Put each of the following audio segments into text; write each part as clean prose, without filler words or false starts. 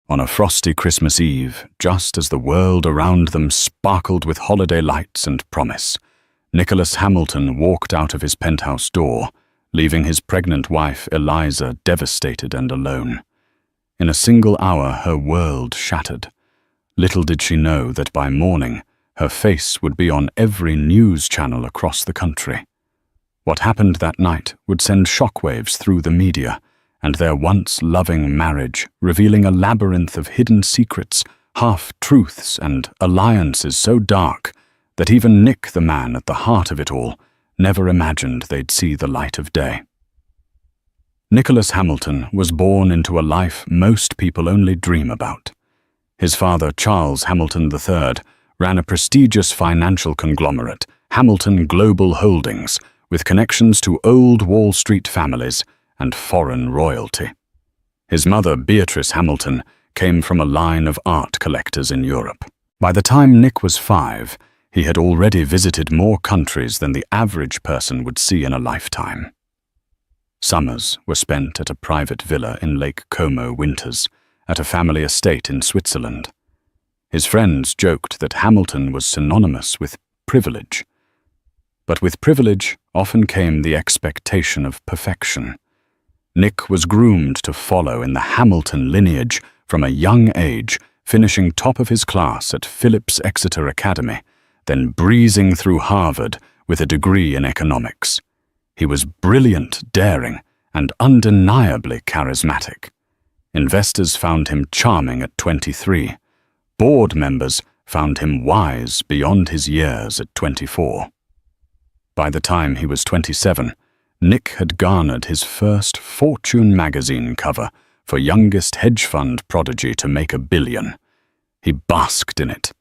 On a frosty Christmas Eve, just as the world around them sparkled with holiday lights and promise, Nicholas Hamilton walked out of his penthouse door, leaving his pregnant wife Eliza devastated and alone. In a single hour, her world shattered. Little did she know that by morning, her face would be on every news channel across the country. What happened that night would send shockwaves through the media, and their once loving marriage, revealing a labyrinth of hidden secrets, half-truths, and alliances so dark that even Nick, the man at the heart of it all, never imagined they'd see the light of day. Nicholas Hamilton was born into a life most people only dream about. His father, Charles Hamilton III, ran a prestigious financial conglomerate, Hamilton Global Holdings, with connections to old Wall Street families and foreign royalty. His mother, Beatrice Hamilton, came from a line of art collectors in Europe. By the time Nick was 5, he had already visited more countries than the average person would see in a lifetime. Summers were spent at a private villa in Lake Como, winters at a family estate in Switzerland. His friends joked that Hamilton was synonymous with privilege. But with privilege often came the expectation of perfection. Nick was groomed to follow in the Hamilton lineage from a young age, finishing top of his class at Phillips Exeter Academy, then breezing through Harvard with a degree in economics. He was brilliant, daring, and undeniably charismatic. Investors found him charming at 23. Board members found him wise beyond his years at 24. By the time he was 27, Nick had garnered his first Fortune magazine cover for youngest hedge fund prodigy to make $1 billion. He basked in it.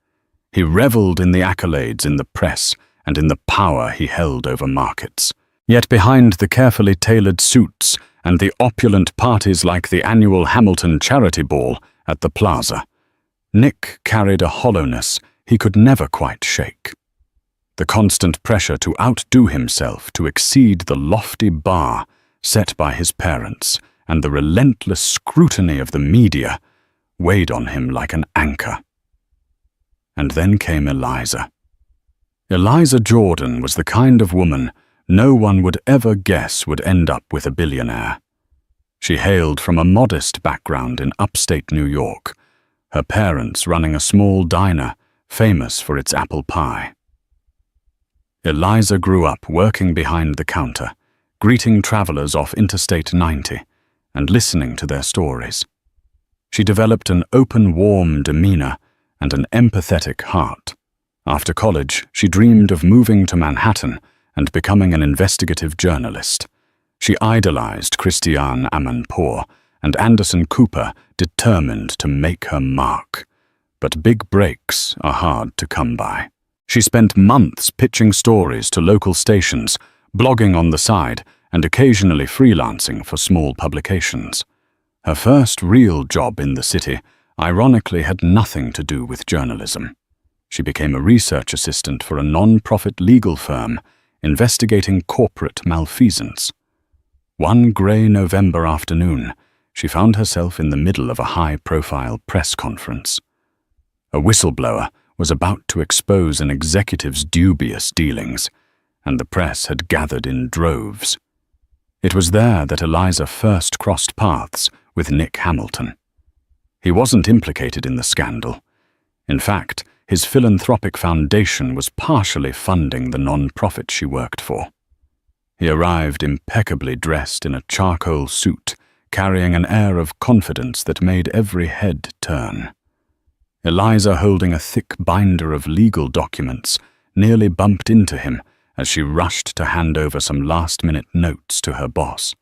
He reveled in the accolades in the press and in the power he held over markets. Yet behind the carefully tailored suits and the opulent parties like the annual Hamilton Charity Ball at the Plaza, Nick carried a hollowness he could never quite shake. The constant pressure to outdo himself, to exceed the lofty bar set by his parents, and the relentless scrutiny of the media weighed on him like an anchor. And then came Eliza. Eliza Jordan was the kind of woman no one would ever guess would end up with a billionaire. She hailed from a modest background in upstate New York, her parents running a small diner famous for its apple pie. Eliza grew up working behind the counter, greeting travelers off Interstate 90 and listening to their stories. She developed an open, warm demeanor and an empathetic heart. After college, she dreamed of moving to Manhattan and becoming an investigative journalist. She idolized Christiane Amanpour and Anderson Cooper, determined to make her mark. But big breaks are hard to come by. She spent months pitching stories to local stations, blogging on the side, and occasionally freelancing for small publications. Her first real job in the city, ironically, had nothing to do with journalism. She became a research assistant for a non-profit legal firm investigating corporate malfeasance. One grey November afternoon, she found herself in the middle of a high-profile press conference. A whistleblower was about to expose an executive's dubious dealings, and the press had gathered in droves. It was there that Eliza first crossed paths with Nick Hamilton. He wasn't implicated in the scandal. In fact, his philanthropic foundation was partially funding the non-profit she worked for. He arrived impeccably dressed in a charcoal suit, carrying an air of confidence that made every head turn. Eliza, holding a thick binder of legal documents, nearly bumped into him as she rushed to hand over some last-minute notes to her boss.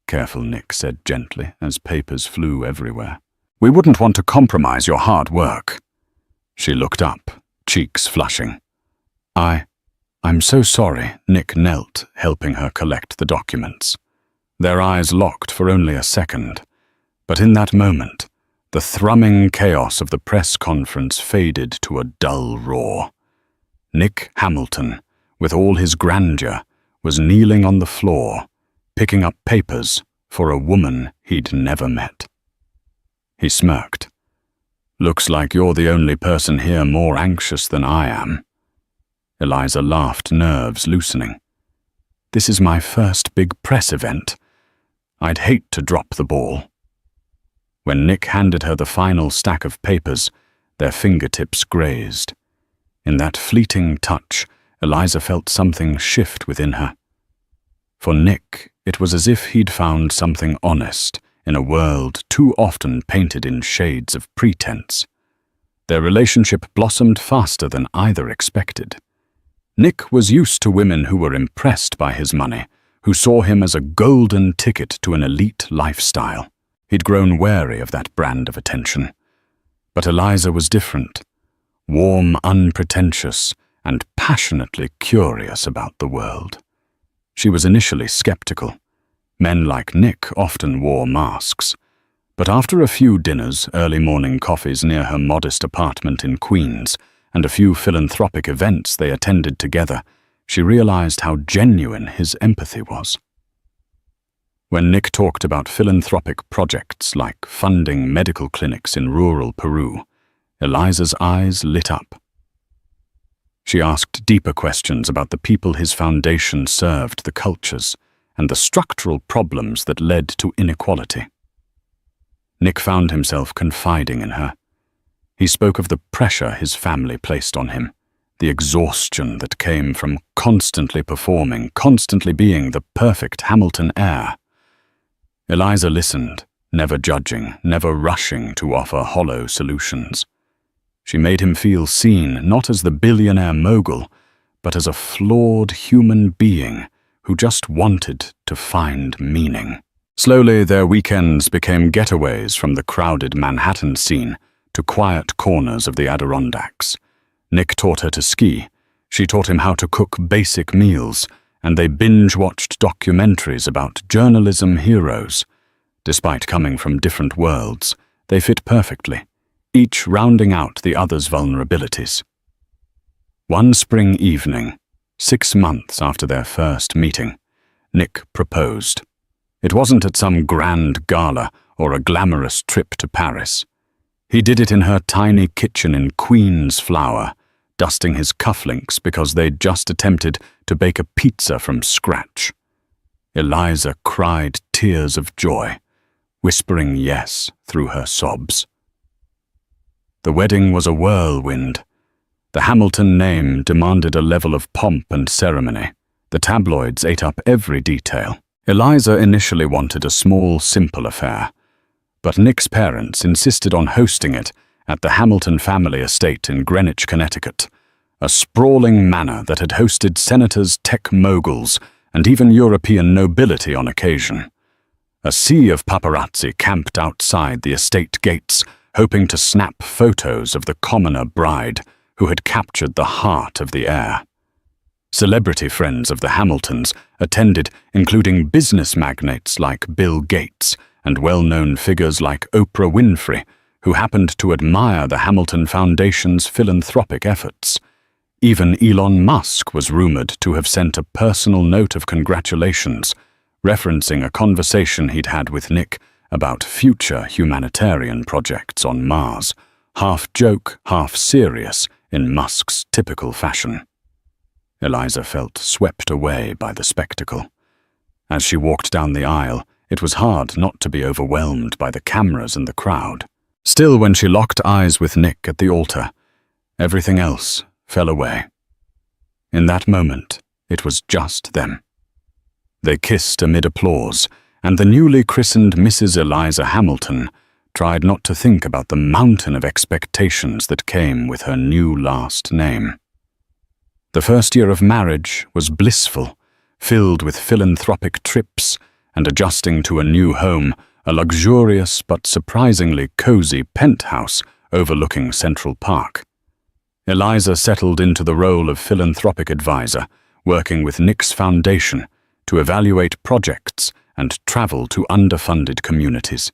"Careful," Nick said gently as papers flew everywhere. "We wouldn't want to compromise your hard work." She looked up, cheeks flushing. I'm so sorry," Nick knelt, helping her collect the documents. Their eyes locked for only a second, but in that moment, the thrumming chaos of the press conference faded to a dull roar. Nick Hamilton, with all his grandeur, was kneeling on the floor, picking up papers for a woman he'd never met. He smirked. "Looks like you're the only person here more anxious than I am." Eliza laughed, nerves loosening. "This is my first big press event. I'd hate to drop the ball." When Nick handed her the final stack of papers, their fingertips grazed. In that fleeting touch, Eliza felt something shift within her. For Nick, it was as if he'd found something honest in a world too often painted in shades of pretense. Their relationship blossomed faster than either expected. Nick was used to women who were impressed by his money, who saw him as a golden ticket to an elite lifestyle. He'd grown wary of that brand of attention. But Eliza was different, warm, unpretentious, and passionately curious about the world. She was initially skeptical. Men like Nick often wore masks. But after a few dinners, early morning coffees near her modest apartment in Queens, and a few philanthropic events they attended together, she realized how genuine his empathy was. When Nick talked about philanthropic projects like funding medical clinics in rural Peru, Eliza's eyes lit up. She asked deeper questions about the people his foundation served, the cultures, and the structural problems that led to inequality. Nick found himself confiding in her. He spoke of the pressure his family placed on him, the exhaustion that came from constantly performing, constantly being the perfect Hamilton heir. Eliza listened, never judging, never rushing to offer hollow solutions. She made him feel seen, not as the billionaire mogul, but as a flawed human being who just wanted to find meaning. Slowly, their weekends became getaways from the crowded Manhattan scene to quiet corners of the Adirondacks. Nick taught her to ski, she taught him how to cook basic meals, and they binge-watched documentaries about journalism heroes. Despite coming from different worlds, they fit perfectly, each rounding out the other's vulnerabilities. One spring evening, 6 months after their first meeting, Nick proposed. It wasn't at some grand gala or a glamorous trip to Paris. He did it in her tiny kitchen in Queens Flower, dusting his cufflinks because they'd just attempted to bake a pizza from scratch. Eliza cried tears of joy, whispering yes through her sobs. The wedding was a whirlwind. The Hamilton name demanded a level of pomp and ceremony. The tabloids ate up every detail. Eliza initially wanted a small, simple affair, but Nick's parents insisted on hosting it at the Hamilton family estate in Greenwich, Connecticut, a sprawling manor that had hosted senators, tech moguls, and even European nobility on occasion. A sea of paparazzi camped outside the estate gates, hoping to snap photos of the commoner bride who had captured the heart of the heir. Celebrity friends of the Hamiltons attended, including business magnates like Bill Gates and well-known figures like Oprah Winfrey, who happened to admire the Hamilton Foundation's philanthropic efforts. Even Elon Musk was rumored to have sent a personal note of congratulations, referencing a conversation he'd had with Nick about future humanitarian projects on Mars, half joke, half serious in Musk's typical fashion. Eliza felt swept away by the spectacle. As she walked down the aisle, it was hard not to be overwhelmed by the cameras and the crowd. Still, when she locked eyes with Nick at the altar, everything else fell away. In that moment, it was just them. They kissed amid applause, and the newly christened Mrs. Eliza Hamilton tried not to think about the mountain of expectations that came with her new last name. The first year of marriage was blissful, filled with philanthropic trips and adjusting to a new home, a luxurious but surprisingly cozy penthouse overlooking Central Park. Eliza settled into the role of philanthropic advisor, working with Nick's foundation to evaluate projects and travel to underfunded communities.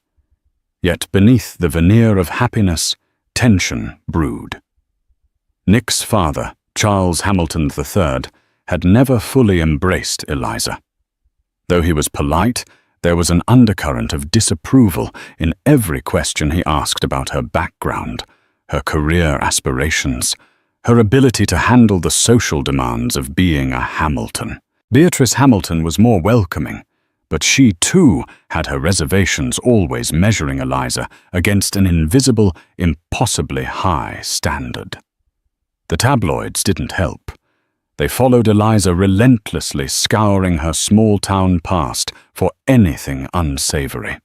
Yet beneath the veneer of happiness, tension brewed. Nick's father, Charles Hamilton III, had never fully embraced Eliza. Though he was polite, There was an undercurrent of disapproval in every question he asked about her background, her career aspirations, her ability to handle the social demands of being a Hamilton. Beatrice Hamilton was more welcoming, but she too had her reservations, always measuring Eliza against an invisible, impossibly high standard. The tabloids didn't help. They followed Eliza relentlessly, scouring her small-town past for anything unsavory.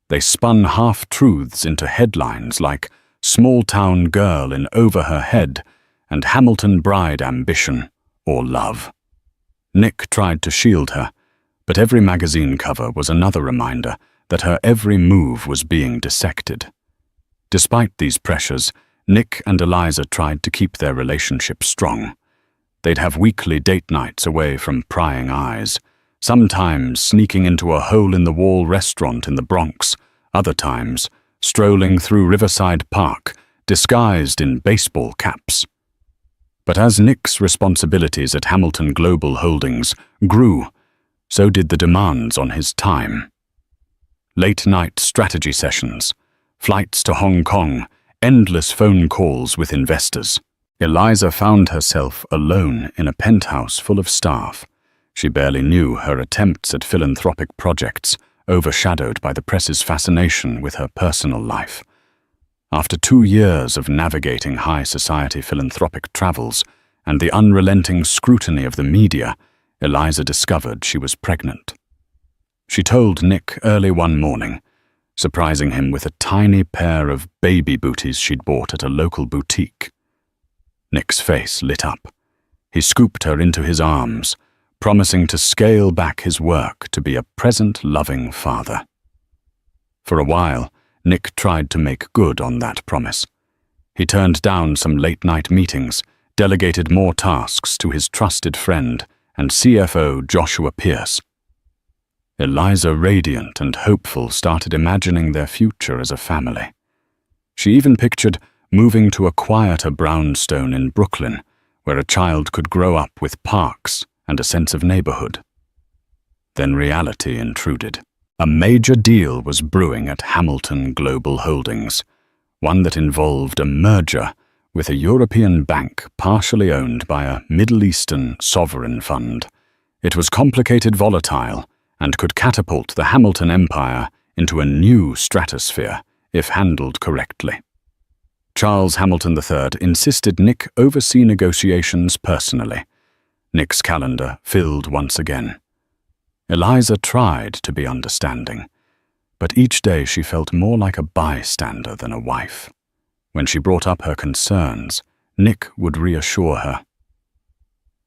They spun half-truths into headlines like "Small-town girl in over her head" and "Hamilton bride ambition or love." Nick tried to shield her, but every magazine cover was another reminder that her every move was being dissected. Despite these pressures, Nick and Eliza tried to keep their relationship strong. They'd have weekly date nights away from prying eyes, sometimes sneaking into a hole-in-the-wall restaurant in the Bronx, other times strolling through Riverside Park, disguised in baseball caps. But as Nick's responsibilities at Hamilton Global Holdings grew, so did the demands on his time. Late-night strategy sessions, flights to Hong Kong, endless phone calls with investors. Eliza found herself alone in a penthouse full of staff. She barely knew her attempts at philanthropic projects, overshadowed by the press's fascination with her personal life. After 2 years of navigating high society philanthropic travels and the unrelenting scrutiny of the media, Eliza discovered she was pregnant. She told Nick early one morning, surprising him with a tiny pair of baby booties she'd bought at a local boutique. Nick's face lit up. He scooped her into his arms, promising to scale back his work to be a present, loving father. For a while, Nick tried to make good on that promise. He turned down some late-night meetings, delegated more tasks to his trusted friend and CFO Joshua Pierce. Eliza, radiant and hopeful, started imagining their future as a family. She even pictured moving to a quieter brownstone in Brooklyn, where a child could grow up with parks and a sense of neighborhood. Then reality intruded. A major deal was brewing at Hamilton Global Holdings, one that involved a merger with a European bank partially owned by a Middle Eastern sovereign fund. It was complicated, volatile, and could catapult the Hamilton empire into a new stratosphere if handled correctly. Charles Hamilton III insisted Nick oversee negotiations personally. Nick's calendar filled once again. Eliza tried to be understanding, but each day she felt more like a bystander than a wife. When she brought up her concerns, Nick would reassure her.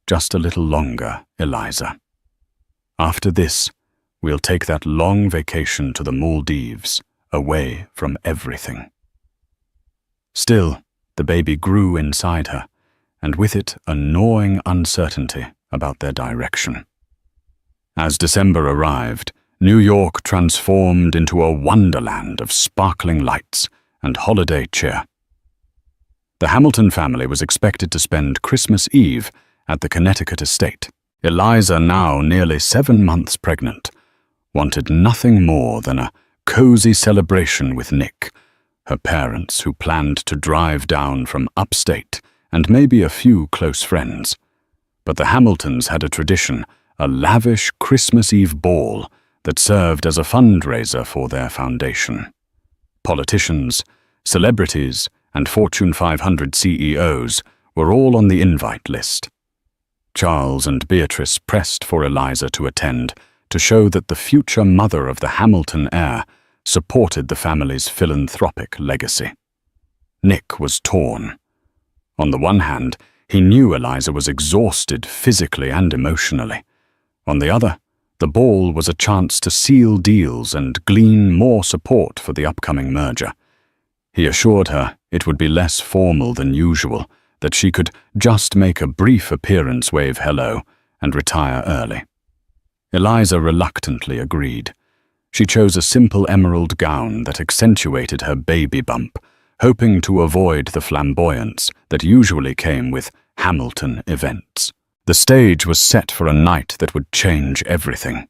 "Just a little longer, Eliza. After this, we'll take that long vacation to the Maldives, away from everything." Still, the baby grew inside her, and with it a gnawing uncertainty about their direction. As December arrived, New York transformed into a wonderland of sparkling lights and holiday cheer. The Hamilton family was expected to spend Christmas Eve at the Connecticut estate. Eliza, now nearly 7 months pregnant, wanted nothing more than a cozy celebration with Nick, her parents who planned to drive down from upstate, and maybe a few close friends. But the Hamiltons had a tradition, a lavish Christmas Eve ball that served as a fundraiser for their foundation. Politicians, celebrities, and Fortune 500 CEOs were all on the invite list. Charles and Beatrice pressed for Eliza to attend, to show that the future mother of the Hamilton heir supported the family's philanthropic legacy. Nick was torn. On the one hand, he knew Eliza was exhausted physically and emotionally. On the other, the ball was a chance to seal deals and glean more support for the upcoming merger. He assured her it would be less formal than usual, that she could just make a brief appearance, wave hello, and retire early. Eliza reluctantly agreed. She chose a simple emerald gown that accentuated her baby bump, hoping to avoid the flamboyance that usually came with Hamilton events. The stage was set for a night that would change everything.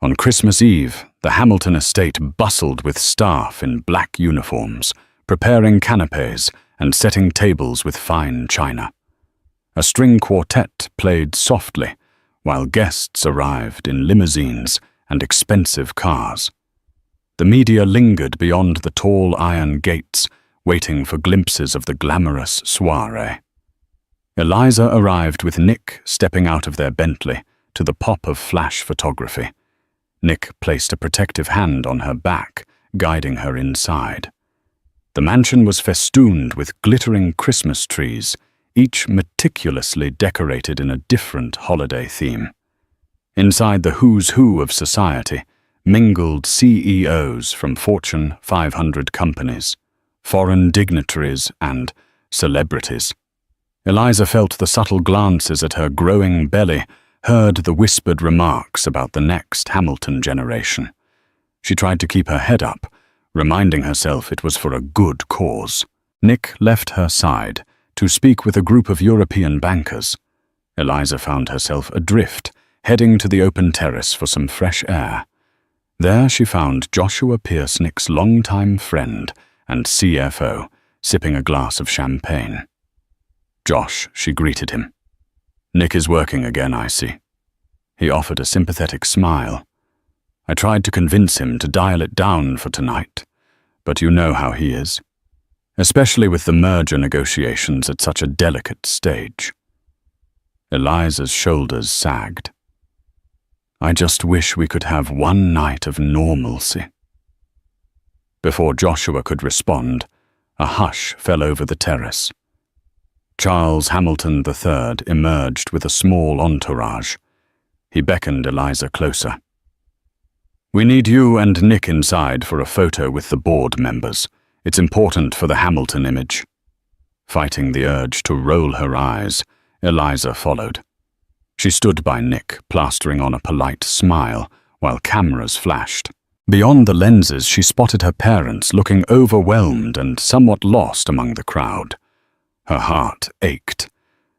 On Christmas Eve, the Hamilton estate bustled with staff in black uniforms, preparing canapes and setting tables with fine china. A string quartet played softly, while guests arrived in limousines and expensive cars. The media lingered beyond the tall iron gates, waiting for glimpses of the glamorous soiree. Eliza arrived with Nick stepping out of their Bentley to the pop of flash photography. Nick placed a protective hand on her back, guiding her inside. The mansion was festooned with glittering Christmas trees, each meticulously decorated in a different holiday theme. Inside the who's who of society mingled CEOs from Fortune 500 companies, foreign dignitaries, and celebrities. Eliza felt the subtle glances at her growing belly, heard the whispered remarks about the next Hamilton generation. She tried to keep her head up, reminding herself it was for a good cause. Nick left her side to speak with a group of European bankers. Eliza found herself adrift, heading to the open terrace for some fresh air. There she found Joshua Pierce, Nick's longtime friend and CFO, sipping a glass of champagne. "Josh," she greeted him. "Nick is working again, I see." He offered a sympathetic smile. "I tried to convince him to dial it down for tonight, but you know how he is, especially with the merger negotiations at such a delicate stage." Eliza's shoulders sagged. "I just wish we could have one night of normalcy." Before Joshua could respond, a hush fell over the terrace. Charles Hamilton III emerged with a small entourage. He beckoned Eliza closer. "We need you and Nick inside for a photo with the board members. It's important for the Hamilton image." Fighting the urge to roll her eyes, Eliza followed. She stood by Nick, plastering on a polite smile, while cameras flashed. Beyond the lenses, she spotted her parents looking overwhelmed and somewhat lost among the crowd. Her heart ached.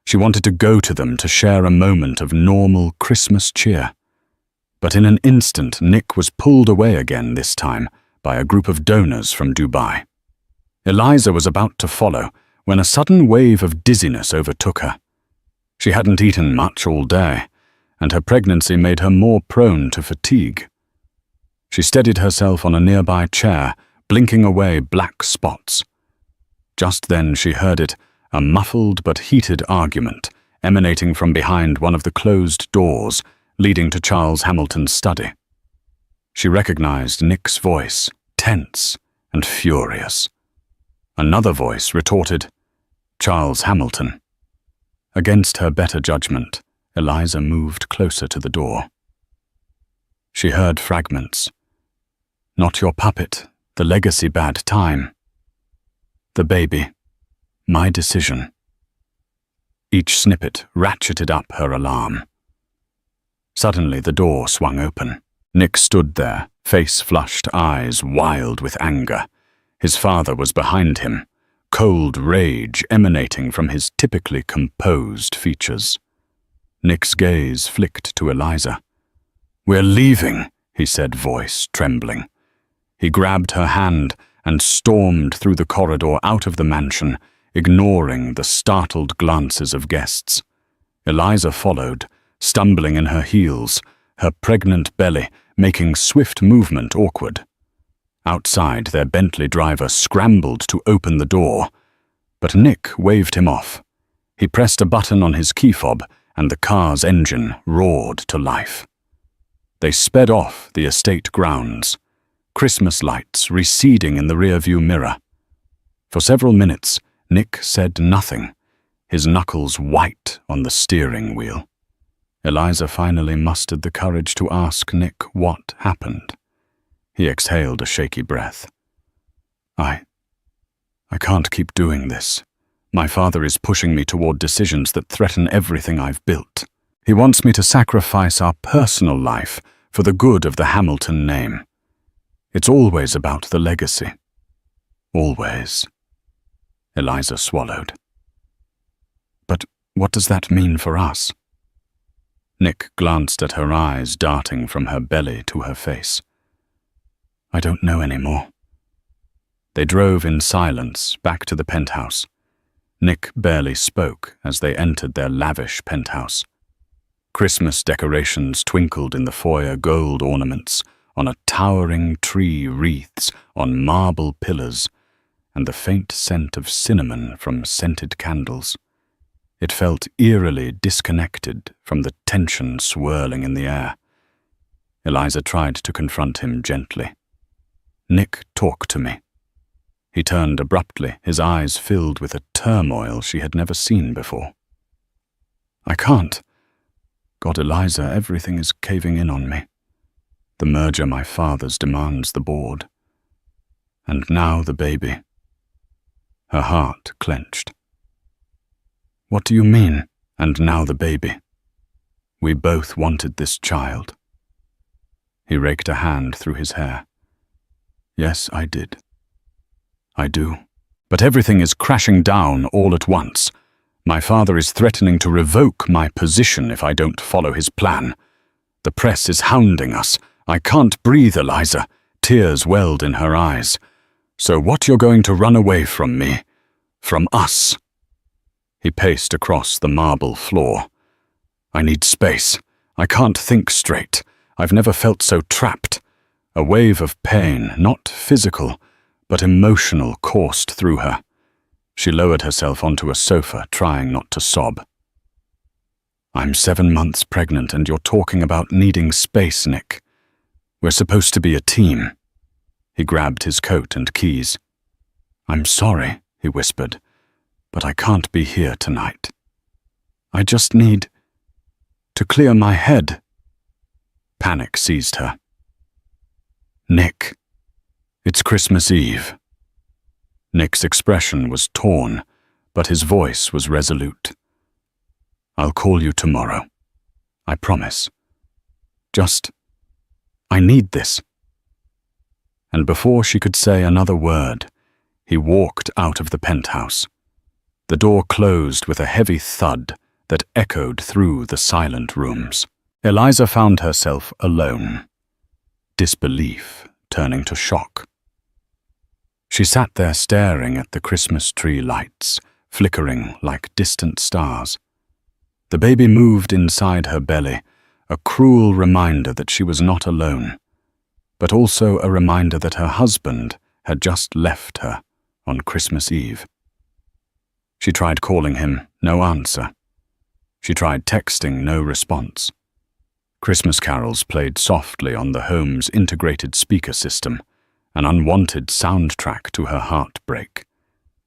She wanted to go to them to share a moment of normal Christmas cheer. But in an instant, Nick was pulled away again, this time by a group of donors from Dubai. Eliza was about to follow when a sudden wave of dizziness overtook her. She hadn't eaten much all day, and her pregnancy made her more prone to fatigue. She steadied herself on a nearby chair, blinking away black spots. Just then she heard it, a muffled but heated argument emanating from behind one of the closed doors leading to Charles Hamilton's study. She recognized Nick's voice, tense and furious. Another voice retorted, "Charles Hamilton." Against her better judgment, Eliza moved closer to the door. She heard fragments. "Not your puppet, the legacy bad time. The baby, my decision." Each snippet ratcheted up her alarm. Suddenly the door swung open. Nick stood there, face flushed, eyes wild with anger. His father was behind him, cold rage emanating from his typically composed features. Nick's gaze flicked to Eliza. "We're leaving," he said, voice trembling. He grabbed her hand and stormed through the corridor out of the mansion, ignoring the startled glances of guests. Eliza followed, stumbling in her heels, her pregnant belly making swift movement awkward. Outside, their Bentley driver scrambled to open the door, but Nick waved him off. He pressed a button on his key fob, and the car's engine roared to life. They sped off the estate grounds, Christmas lights receding in the rearview mirror. For several minutes, Nick said nothing, his knuckles white on the steering wheel. Eliza finally mustered the courage to ask Nick what happened. He exhaled a shaky breath. I can't keep doing this. My father is pushing me toward decisions that threaten everything I've built. He wants me to sacrifice our personal life for the good of the Hamilton name. It's always about the legacy. Always." Eliza swallowed. "But what does that mean for us?" Nick glanced at her eyes darting from her belly to her face. I don't know anymore. They drove in silence back to the penthouse. Nick barely spoke as they entered their lavish penthouse. Christmas decorations twinkled in the foyer, gold ornaments on a towering tree, wreaths on marble pillars, and the faint scent of cinnamon from scented candles. It felt eerily disconnected from the tension swirling in the air. Eliza tried to confront him gently. Nick, talk to me. He turned abruptly, his eyes filled with a turmoil she had never seen before. I can't. God, Eliza, everything is caving in on me. The merger my father's demands the board. And now the baby. Her heart clenched. What do you mean, and now the baby? We both wanted this child. He raked a hand through his hair. Yes, I did. I do. But everything is crashing down all at once. My father is threatening to revoke my position if I don't follow his plan. The press is hounding us. I can't breathe, Eliza. Tears welled in her eyes. So what, you're going to run away from me? From us? He paced across the marble floor. I need space. I can't think straight. I've never felt so trapped. A wave of pain, not physical, but emotional, coursed through her. She lowered herself onto a sofa, trying not to sob. I'm 7 months pregnant, and you're talking about needing space, Nick. We're supposed to be a team. He grabbed his coat and keys. I'm sorry, he whispered, but I can't be here tonight. I just need to clear my head. Panic seized her. Nick, it's Christmas Eve. Nick's expression was torn, but his voice was resolute. I'll call you tomorrow. I promise. I need this. And before she could say another word, he walked out of the penthouse. The door closed with a heavy thud that echoed through the silent rooms. Eliza found herself alone, disbelief turning to shock. She sat there staring at the Christmas tree lights, flickering like distant stars. The baby moved inside her belly, a cruel reminder that she was not alone, but also a reminder that her husband had just left her on Christmas Eve. She tried calling him, no answer. She tried texting, no response. Christmas carols played softly on the home's integrated speaker system, an unwanted soundtrack to her heartbreak.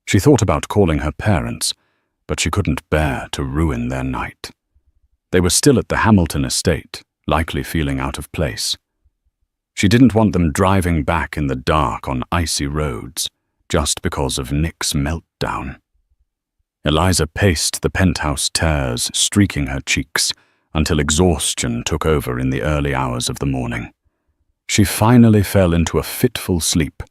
She thought about calling her parents, but she couldn't bear to ruin their night. They were still at the Hamilton estate, likely feeling out of place. She didn't want them driving back in the dark on icy roads, just because of Nick's meltdown. Eliza paced the penthouse terrace, streaking her cheeks, until exhaustion took over in the early hours of the morning. She finally fell into a fitful sleep,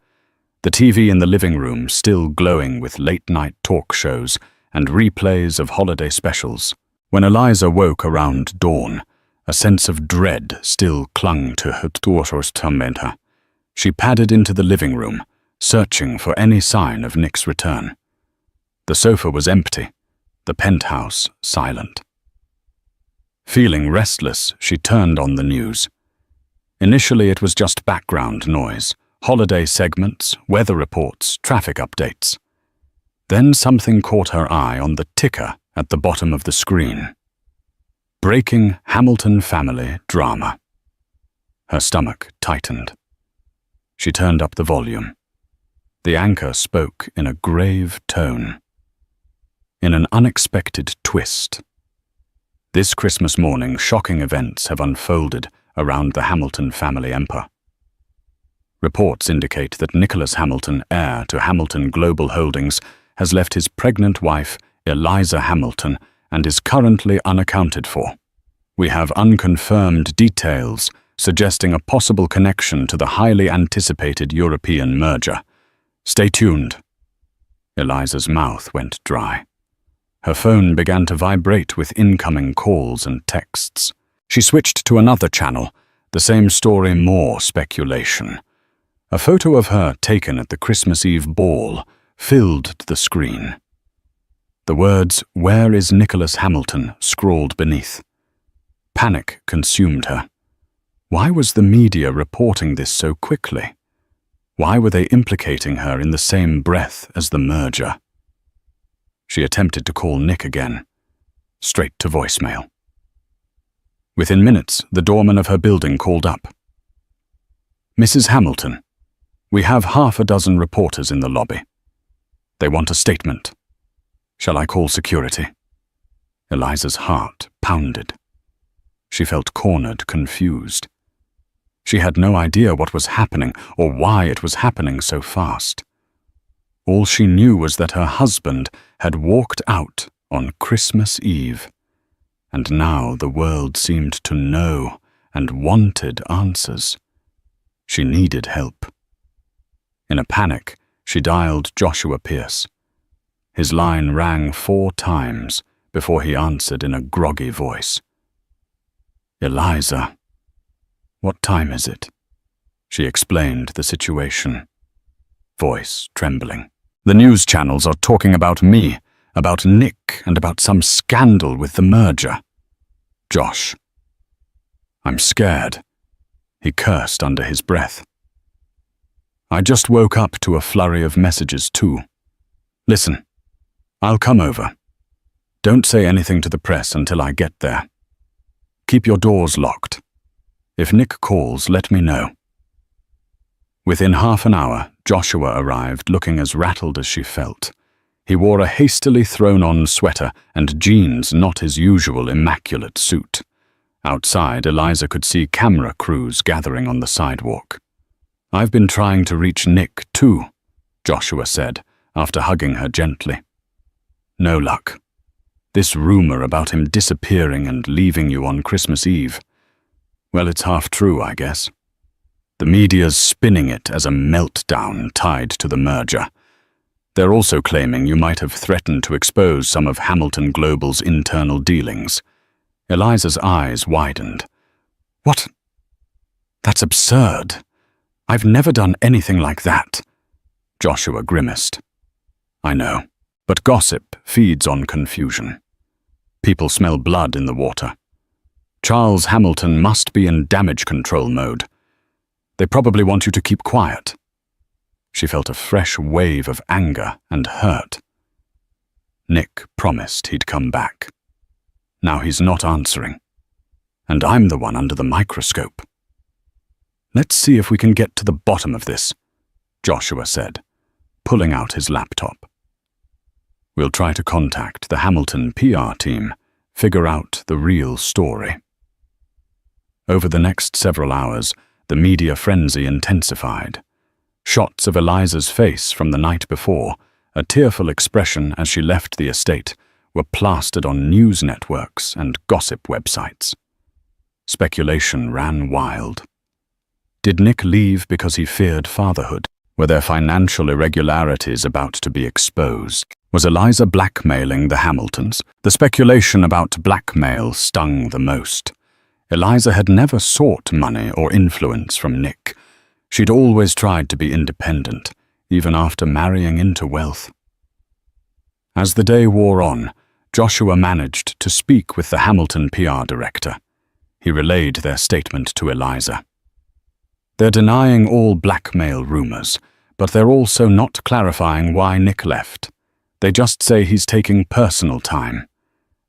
the TV in the living room still glowing with late-night talk shows and replays of holiday specials. When Eliza woke around dawn, a sense of dread still clung to her tormentor. She padded into the living room, searching for any sign of Nick's return. The sofa was empty, the penthouse silent. Feeling restless, she turned on the news. Initially, it was just background noise, holiday segments, weather reports, traffic updates. Then something caught her eye on the ticker at the bottom of the screen. Breaking Hamilton family drama. Her stomach tightened. She turned up the volume. The anchor spoke in a grave tone. In an unexpected twist. This Christmas morning, shocking events have unfolded around the Hamilton family empire. Reports indicate that Nicholas Hamilton, heir to Hamilton Global Holdings, has left his pregnant wife, Eliza Hamilton, and is currently unaccounted for. We have unconfirmed details suggesting a possible connection to the highly anticipated European merger. Stay tuned. Eliza's mouth went dry. Her phone began to vibrate with incoming calls and texts. She switched to another channel, the same story, more speculation. A photo of her taken at the Christmas Eve ball filled the screen. The words, "Where is Nicholas Hamilton?" scrawled beneath. Panic consumed her. Why was the media reporting this so quickly? Why were they implicating her in the same breath as the merger? She attempted to call Nick again, straight to voicemail. Within minutes, the doorman of her building called up. "Mrs. Hamilton, we have half a dozen reporters in the lobby. They want a statement. Shall I call security?" Eliza's heart pounded. She felt cornered, confused. She had no idea what was happening or why it was happening so fast. All she knew was that her husband had walked out on Christmas Eve, and now the world seemed to know and wanted answers. She needed help. In a panic, she dialed Joshua Pierce. His line rang 4 times before he answered in a groggy voice. "Eliza, what time is it?" She explained the situation, voice trembling. "The news channels are talking about me, about Nick, and about some scandal with the merger. Josh." "I'm scared," he cursed under his breath. "I just woke up to a flurry of messages too. Listen, I'll come over. Don't say anything to the press until I get there. Keep your doors locked. If Nick calls, let me know." Within half an hour, Joshua arrived looking as rattled as she felt. He wore a hastily thrown-on sweater and jeans, not his usual immaculate suit. Outside, Eliza could see camera crews gathering on the sidewalk. "I've been trying to reach Nick too," Joshua said, after hugging her gently. "No luck. This rumor about him disappearing and leaving you on Christmas Eve, well, it's half true, I guess. The media's spinning it as a meltdown tied to the merger. They're also claiming you might have threatened to expose some of Hamilton Global's internal dealings." Eliza's eyes widened. "What? That's absurd. I've never done anything like that." Joshua grimaced. "I know, but gossip feeds on confusion. People smell blood in the water. Charles Hamilton must be in damage control mode. They probably want you to keep quiet." She felt a fresh wave of anger and hurt. Nick promised he'd come back. Now he's not answering. And I'm the one under the microscope. "Let's see if we can get to the bottom of this," Joshua said, pulling out his laptop. "We'll try to contact the Hamilton PR team, figure out the real story." Over the next several hours, the media frenzy intensified. Shots of Eliza's face from the night before, a tearful expression as she left the estate, were plastered on news networks and gossip websites. Speculation ran wild. Did Nick leave because he feared fatherhood? Were there financial irregularities about to be exposed? Was Eliza blackmailing the Hamiltons? The speculation about blackmail stung the most. Eliza had never sought money or influence from Nick. She'd always tried to be independent, even after marrying into wealth. As the day wore on, Joshua managed to speak with the Hamilton PR director. He relayed their statement to Eliza. "They're denying all blackmail rumors, but they're also not clarifying why Nick left. They just say he's taking personal time.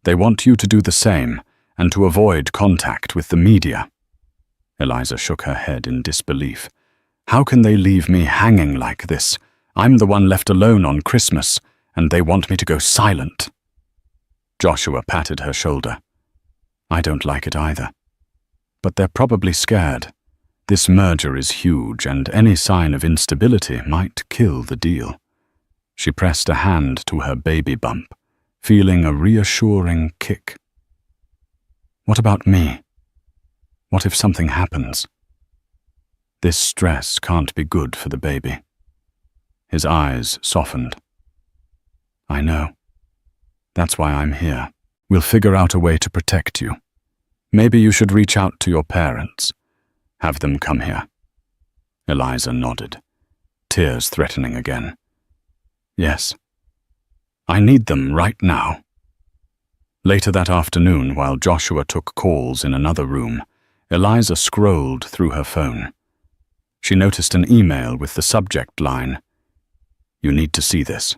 They want you to do the same and to avoid contact with the media." Eliza shook her head in disbelief. "How can they leave me hanging like this? I'm the one left alone on Christmas, and they want me to go silent." Joshua patted her shoulder. "I don't like it either. But they're probably scared. This merger is huge, and any sign of instability might kill the deal." She pressed a hand to her baby bump, feeling a reassuring kick. "What about me? What if something happens? This stress can't be good for the baby." His eyes softened. "I know. That's why I'm here. We'll figure out a way to protect you. Maybe you should reach out to your parents. Have them come here." Eliza nodded, tears threatening again. "Yes. I need them right now." Later that afternoon, while Joshua took calls in another room, Eliza scrolled through her phone. She noticed an email with the subject line, "You need to see this."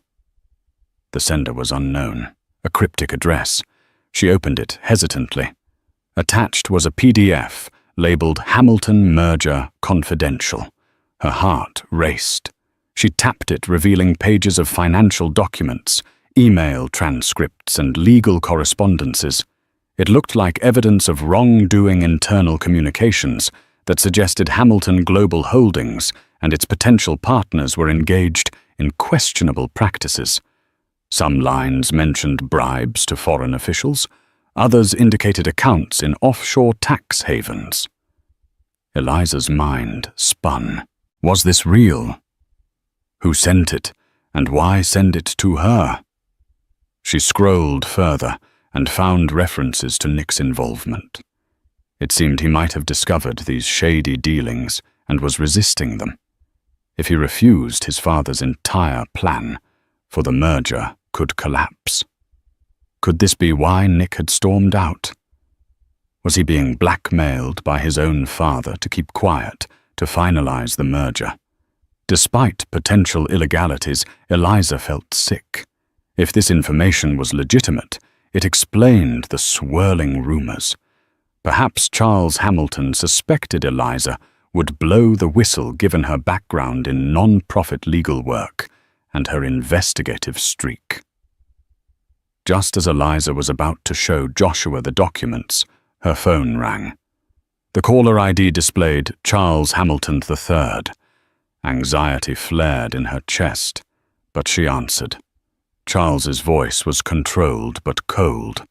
The sender was unknown, a cryptic address. She opened it hesitantly. Attached was a PDF labeled Hamilton Merger Confidential. Her heart raced. She tapped it, revealing pages of financial documents, email transcripts, and legal correspondences. It looked like evidence of wrongdoing internal communications that suggested Hamilton Global Holdings and its potential partners were engaged in questionable practices. Some lines mentioned bribes to foreign officials, others indicated accounts in offshore tax havens. Eliza's mind spun. Was this real? Who sent it, and why send it to her? She scrolled further and found references to Nick's involvement. It seemed he might have discovered these shady dealings and was resisting them. If he refused, his father's entire plan for the merger could collapse. Could this be why Nick had stormed out? Was he being blackmailed by his own father to keep quiet, to finalize the merger? Despite potential illegalities, Eliza felt sick. If this information was legitimate, it explained the swirling rumors. Perhaps Charles Hamilton suspected Eliza would blow the whistle given her background in non-profit legal work and her investigative streak. Just as Eliza was about to show Joshua the documents, her phone rang. The caller ID displayed Charles Hamilton III. Anxiety flared in her chest, but she answered. Charles's voice was controlled but cold.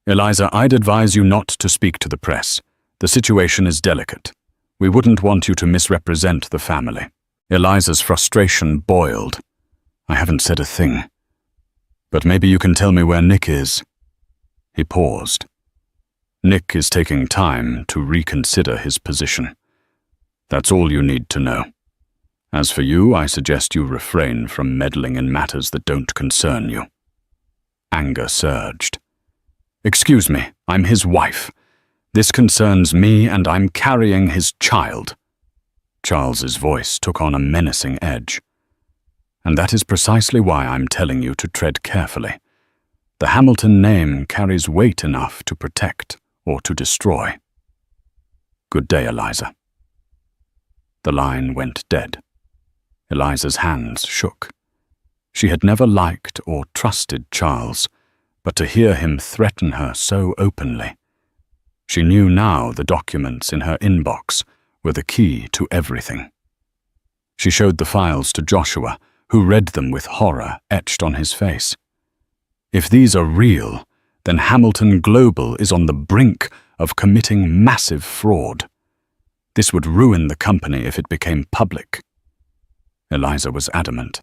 "Eliza, I'd advise you not to speak to the press. The situation is delicate. We wouldn't want you to misrepresent the family." Eliza's frustration boiled. "I haven't said a thing. But maybe you can tell me where Nick is." He paused. "Nick is taking time to reconsider his position. That's all you need to know. As for you, I suggest you refrain from meddling in matters that don't concern you." Anger surged. "Excuse me, I'm his wife. This concerns me and I'm carrying his child." Charles's voice took on a menacing edge. "And that is precisely why I'm telling you to tread carefully. The Hamilton name carries weight enough to protect or to destroy." "Good day, Eliza." The line went dead. Eliza's hands shook. She had never liked or trusted Charles, but to hear him threaten her so openly. She knew now the documents in her inbox were the key to everything. She showed the files to Joshua, who read them with horror etched on his face. If these are real, then Hamilton Global is on the brink of committing massive fraud. This would ruin the company if it became public. Eliza was adamant.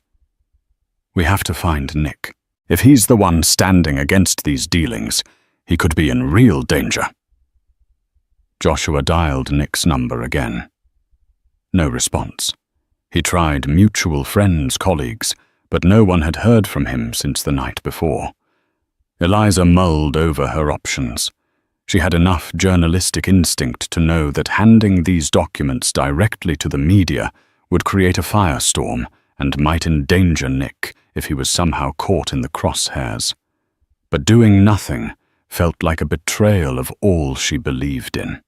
"We have to find Nick. If he's the one standing against these dealings, he could be in real danger." Joshua dialed Nick's number again. No response. He tried mutual friends, colleagues, but no one had heard from him since the night before. Eliza mulled over her options. She had enough journalistic instinct to know that handing these documents directly to the media would create a firestorm and might endanger Nick if he was somehow caught in the crosshairs. But doing nothing felt like a betrayal of all she believed in.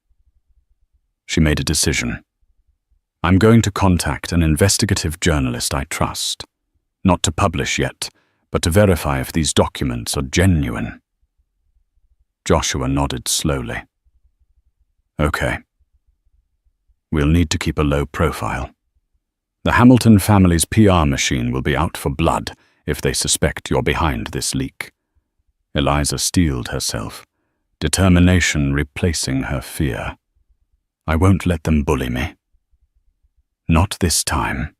She made a decision. "I'm going to contact an investigative journalist I trust. Not to publish yet, but to verify if these documents are genuine." Joshua nodded slowly. "Okay. We'll need to keep a low profile. The Hamilton family's PR machine will be out for blood if they suspect you're behind this leak." Eliza steeled herself, determination replacing her fear. "I won't let them bully me." Not this time.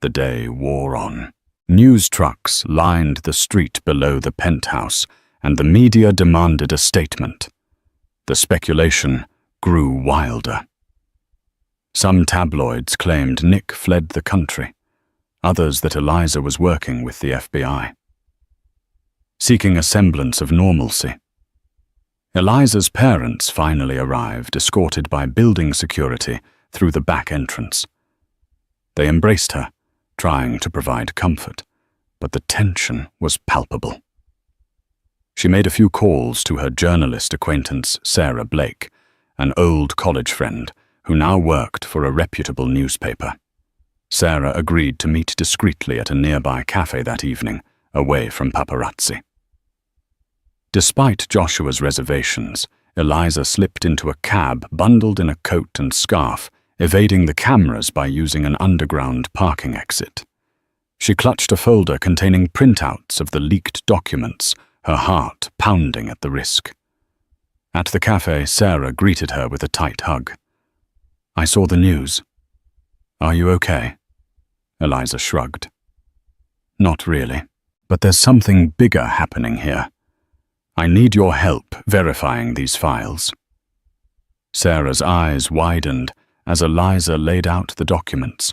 The day wore on. News trucks lined the street below the penthouse, and the media demanded a statement. The speculation grew wilder. Some tabloids claimed Nick fled the country, others that Eliza was working with the FBI. Seeking a semblance of normalcy, Eliza's parents finally arrived, escorted by building security through the back entrance. They embraced her, trying to provide comfort, but the tension was palpable. She made a few calls to her journalist acquaintance, Sarah Blake, an old college friend who now worked for a reputable newspaper. Sarah agreed to meet discreetly at a nearby cafe that evening, away from paparazzi. Despite Joshua's reservations, Eliza slipped into a cab bundled in a coat and scarf, evading the cameras by using an underground parking exit. She clutched a folder containing printouts of the leaked documents, her heart pounding at the risk. At the cafe, Sarah greeted her with a tight hug. "I saw the news. Are you okay?" Eliza shrugged. "Not really, but there's something bigger happening here. I need your help verifying these files." Sarah's eyes widened as Eliza laid out the documents.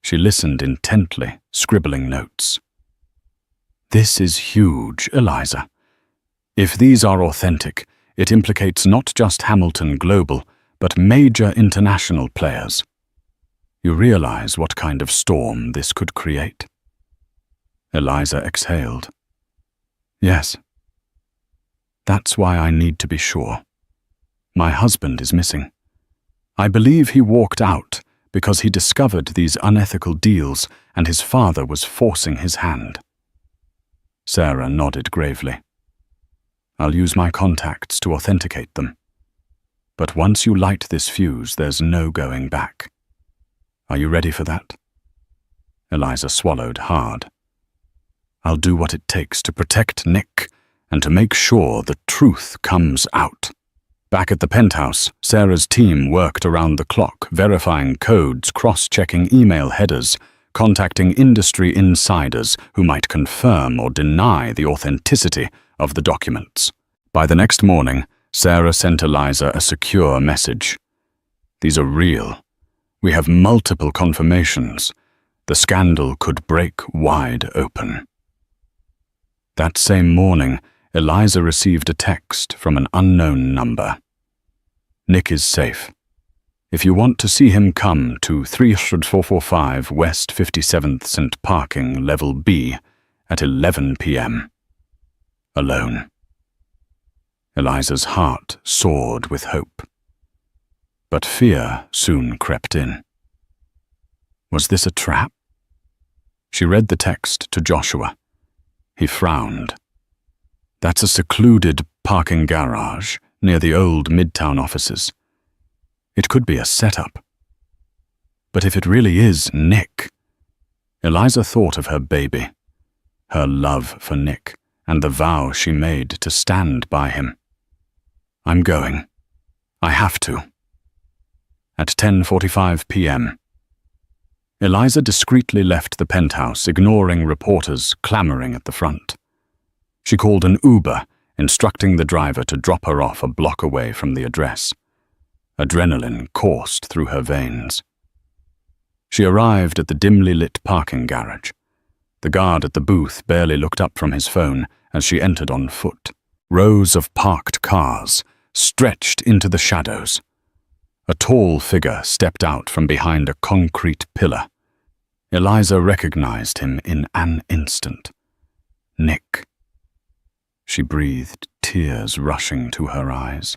She listened intently, scribbling notes. "This is huge, Eliza. If these are authentic, it implicates not just Hamilton Global, but major international players. You realize what kind of storm this could create?" Eliza exhaled. "Yes. That's why I need to be sure. My husband is missing. I believe he walked out because he discovered these unethical deals and his father was forcing his hand." Sarah nodded gravely. "I'll use my contacts to authenticate them. But once you light this fuse, there's no going back. Are you ready for that?" Eliza swallowed hard. "I'll do what it takes to protect Nick and to make sure the truth comes out." Back at the penthouse, Sarah's team worked around the clock, verifying codes, cross-checking email headers, contacting industry insiders who might confirm or deny the authenticity of the documents. By the next morning, Sarah sent Eliza a secure message. "These are real. We have multiple confirmations. The scandal could break wide open." That same morning, Eliza received a text from an unknown number. "Nick is safe. If you want to see him, come to 3445 West 57th St. Parking, Level B, at 11 p.m. Alone." Eliza's heart soared with hope. But fear soon crept in. Was this a trap? She read the text to Joshua. He frowned. "That's a secluded parking garage near the old Midtown offices. It could be a setup. But if it really is Nick..." Eliza thought of her baby, her love for Nick, and the vow she made to stand by him. "I'm going. I have to." At 10:45 p.m., Eliza discreetly left the penthouse, ignoring reporters clamoring at the front. She called an Uber, instructing the driver to drop her off a block away from the address. Adrenaline coursed through her veins. She arrived at the dimly lit parking garage. The guard at the booth barely looked up from his phone as she entered on foot. Rows of parked cars stretched into the shadows. A tall figure stepped out from behind a concrete pillar. Eliza recognized him in an instant. Nick. She breathed, tears rushing to her eyes.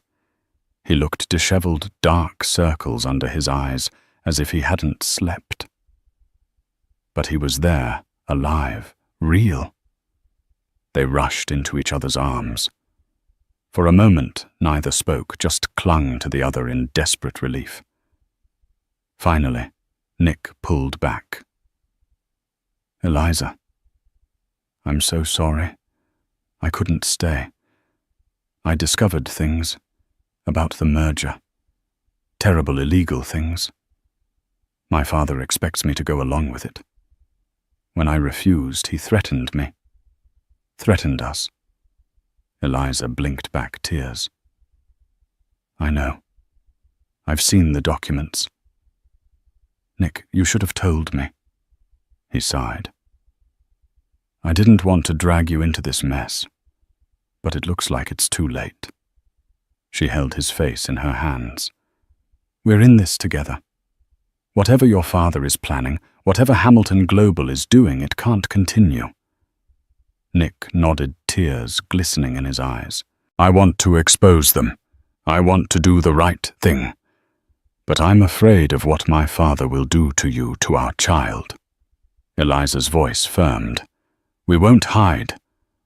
He looked disheveled, dark circles under his eyes, as if he hadn't slept. But he was there, alive, real. They rushed into each other's arms. For a moment, neither spoke, just clung to the other in desperate relief. Finally, Nick pulled back. "Eliza, I'm so sorry. I couldn't stay. I discovered things about the merger. Terrible illegal things. My father expects me to go along with it. When I refused, he threatened me. Threatened us." Eliza blinked back tears. I know. I've seen the documents. Nick, you should have told me. He sighed. I didn't want to drag you into this mess, but it looks like it's too late. She held his face in her hands. We're in this together. Whatever your father is planning, whatever Hamilton Global is doing, it can't continue. Nick nodded, tears glistening in his eyes. I want to expose them. I want to do the right thing. But I'm afraid of what my father will do to you, to our child. Eliza's voice firmed. We won't hide.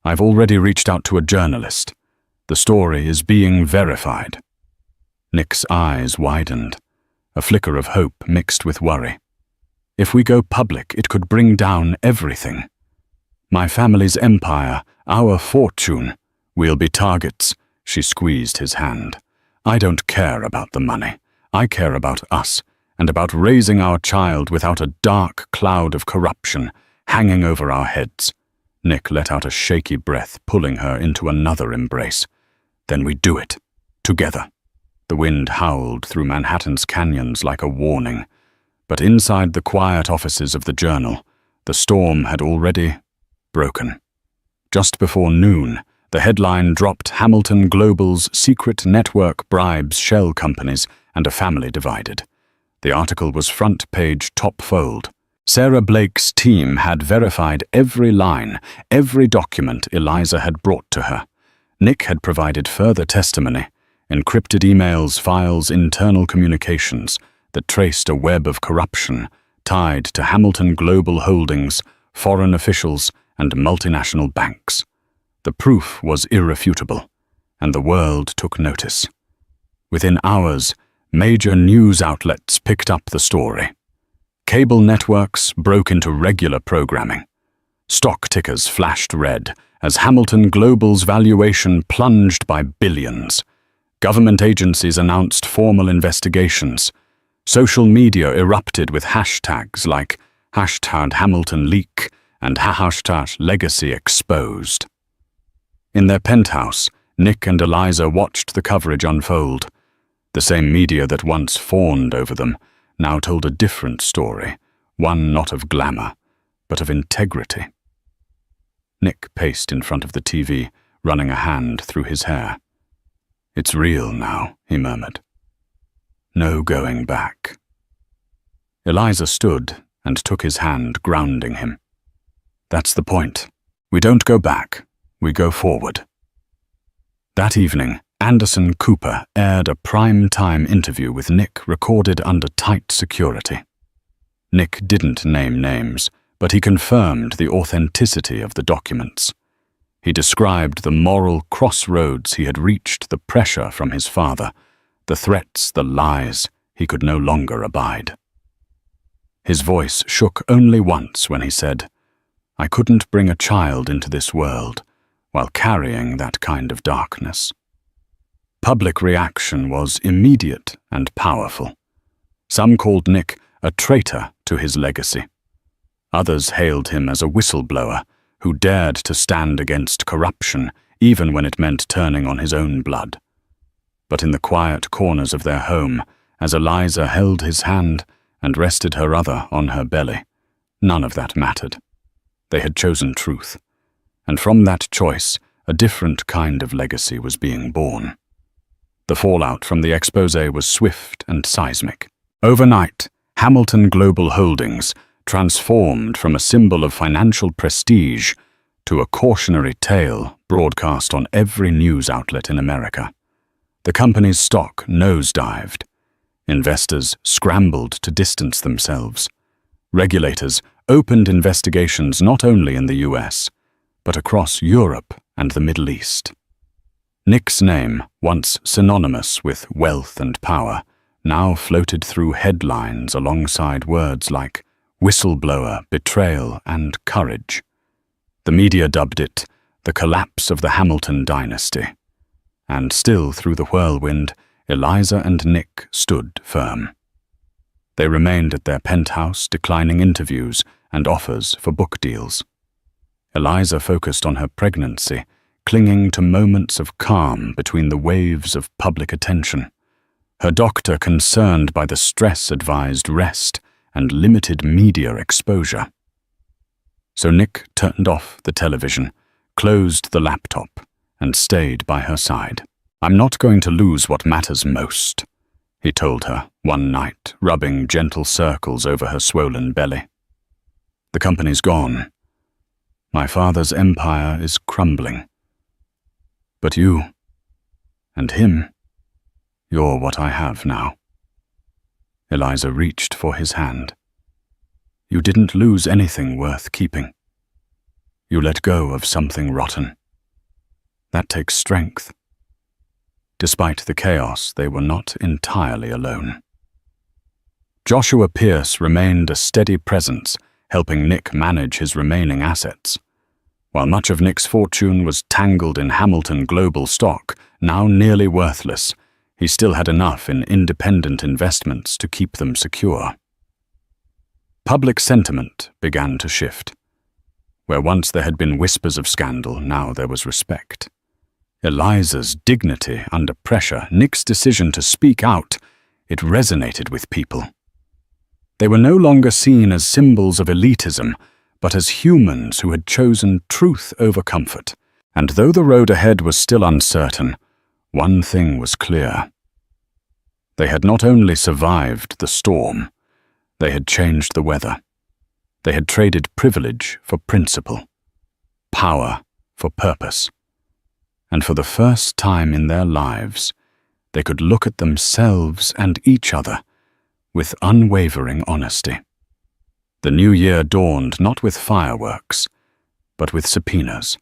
I've already reached out to a journalist. The story is being verified. Nick's eyes widened, a flicker of hope mixed with worry. If we go public, it could bring down everything. My family's empire, our fortune. We'll be targets. She squeezed his hand. I don't care about the money. I care about us, and about raising our child without a dark cloud of corruption hanging over our heads. Nick let out a shaky breath, pulling her into another embrace. Then we do it. Together. The wind howled through Manhattan's canyons like a warning. But inside the quiet offices of the Journal, the storm had already broken. Just before noon, the headline dropped Hamilton Global's secret network bribes shell companies and a family divided. The article was front page top fold. Sarah Blake's team had verified every line, every document Eliza had brought to her. Nick had provided further testimony, encrypted emails, files, internal communications that traced a web of corruption tied to Hamilton Global Holdings, foreign officials, and multinational banks. The proof was irrefutable, and the world took notice. Within hours, major news outlets picked up the story. Cable networks broke into regular programming. Stock tickers flashed red as Hamilton Global's valuation plunged by billions. Government agencies announced formal investigations. Social media erupted with hashtags like #HamiltonLeak and #LegacyExposed. In their penthouse, Nick and Eliza watched the coverage unfold. The same media that once fawned over them now told a different story, one not of glamour, but of integrity. Nick paced in front of the TV, running a hand through his hair. It's real now, he murmured. No going back. Eliza stood and took his hand, grounding him. That's the point. We don't go back, we go forward. That evening, Anderson Cooper aired a prime-time interview with Nick recorded under tight security. Nick didn't name names, but he confirmed the authenticity of the documents. He described the moral crossroads he had reached, the pressure from his father, the threats, the lies he could no longer abide. His voice shook only once when he said, I couldn't bring a child into this world while carrying that kind of darkness. Public reaction was immediate and powerful. Some called Nick a traitor to his legacy. Others hailed him as a whistleblower who dared to stand against corruption even when it meant turning on his own blood. But in the quiet corners of their home, as Eliza held his hand and rested her other on her belly, none of that mattered. They had chosen truth, and from that choice, a different kind of legacy was being born. The fallout from the exposé was swift and seismic. Overnight, Hamilton Global Holdings transformed from a symbol of financial prestige to a cautionary tale broadcast on every news outlet in America. The company's stock nosedived. Investors scrambled to distance themselves. Regulators opened investigations not only in the US, but across Europe and the Middle East. Nick's name, once synonymous with wealth and power, now floated through headlines alongside words like whistleblower, betrayal, and courage. The media dubbed it the collapse of the Hamilton dynasty. And still through the whirlwind, Eliza and Nick stood firm. They remained at their penthouse, declining interviews and offers for book deals. Eliza focused on her pregnancy, clinging to moments of calm between the waves of public attention. her doctor concerned by the stress-advised rest and limited media exposure. So Nick turned off the television, closed the laptop, and stayed by her side. "I'm not going to lose what matters most," he told her one night, rubbing gentle circles over her swollen belly. "The company's gone. My father's empire is crumbling. But you, and him, you're what I have now." Eliza reached for his hand. "You didn't lose anything worth keeping. You let go of something rotten. That takes strength." Despite the chaos, they were not entirely alone. Joshua Pierce remained a steady presence, helping Nick manage his remaining assets. While much of Nick's fortune was tangled in Hamilton Global stock, now nearly worthless, he still had enough in independent investments to keep them secure. Public sentiment began to shift. Where once there had been whispers of scandal, now there was respect. Eliza's dignity under pressure, Nick's decision to speak out, it resonated with people. They were no longer seen as symbols of elitism, but as humans who had chosen truth over comfort. And though the road ahead was still uncertain, one thing was clear. They had not only survived the storm, they had changed the weather. They had traded privilege for principle, power for purpose. And for the first time in their lives, they could look at themselves and each other with unwavering honesty. The new year dawned not with fireworks, but with subpoenas.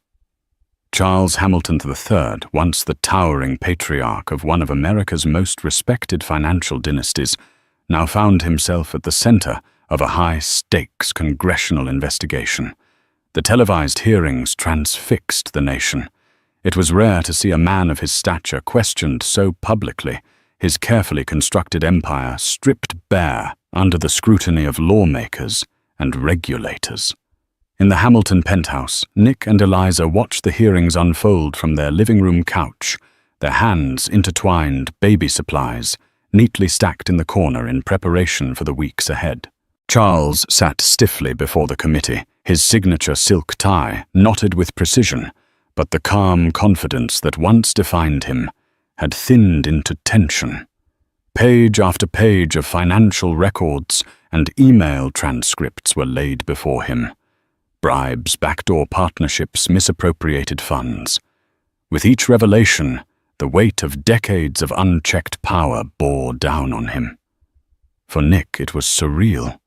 Charles Hamilton III, once the towering patriarch of one of America's most respected financial dynasties, now found himself at the center of a high-stakes congressional investigation. The televised hearings transfixed the nation. It was rare to see a man of his stature questioned so publicly, his carefully constructed empire stripped bare under the scrutiny of lawmakers and regulators. In the Hamilton penthouse, Nick and Eliza watched the hearings unfold from their living room couch, their hands intertwined baby supplies, neatly stacked in the corner in preparation for the weeks ahead. Charles sat stiffly before the committee, his signature silk tie knotted with precision, but the calm confidence that once defined him had thinned into tension. Page after page of financial records and email transcripts were laid before him. Bribes, backdoor partnerships, misappropriated funds. With each revelation, the weight of decades of unchecked power bore down on him. For Nick, it was surreal.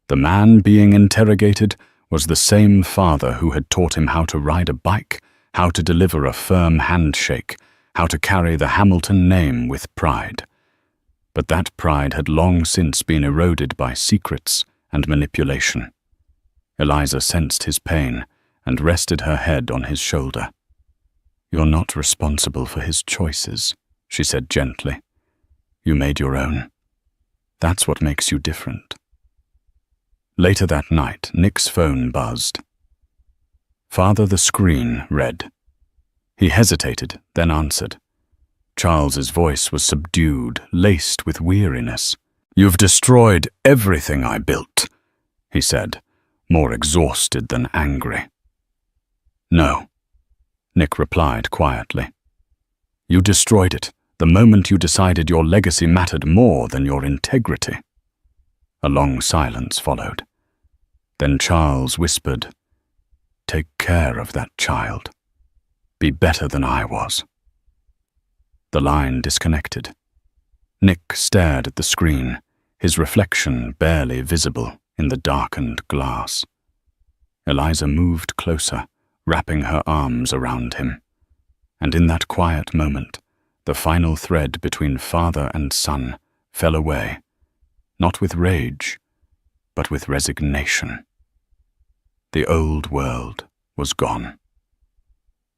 The man being interrogated was the same father who had taught him how to ride a bike, how to deliver a firm handshake, how to carry the Hamilton name with pride. But that pride had long since been eroded by secrets and manipulation. Eliza sensed his pain and rested her head on his shoulder. "You're not responsible for his choices," she said gently. "You made your own. That's what makes you different." Later that night, Nick's phone buzzed. "Father, the screen," read. He hesitated, then answered. Charles's voice was subdued, laced with weariness. "You've destroyed everything I built," he said, more exhausted than angry. "No," Nick replied quietly. "You destroyed it the moment you decided your legacy mattered more than your integrity." A long silence followed. Then Charles whispered, "Take care of that child. Be better than I was." The line disconnected. Nick stared at the screen, his reflection barely visible in the darkened glass. Eliza moved closer, wrapping her arms around him. And in that quiet moment, the final thread between father and son fell away, not with rage, but with resignation. The old world was gone,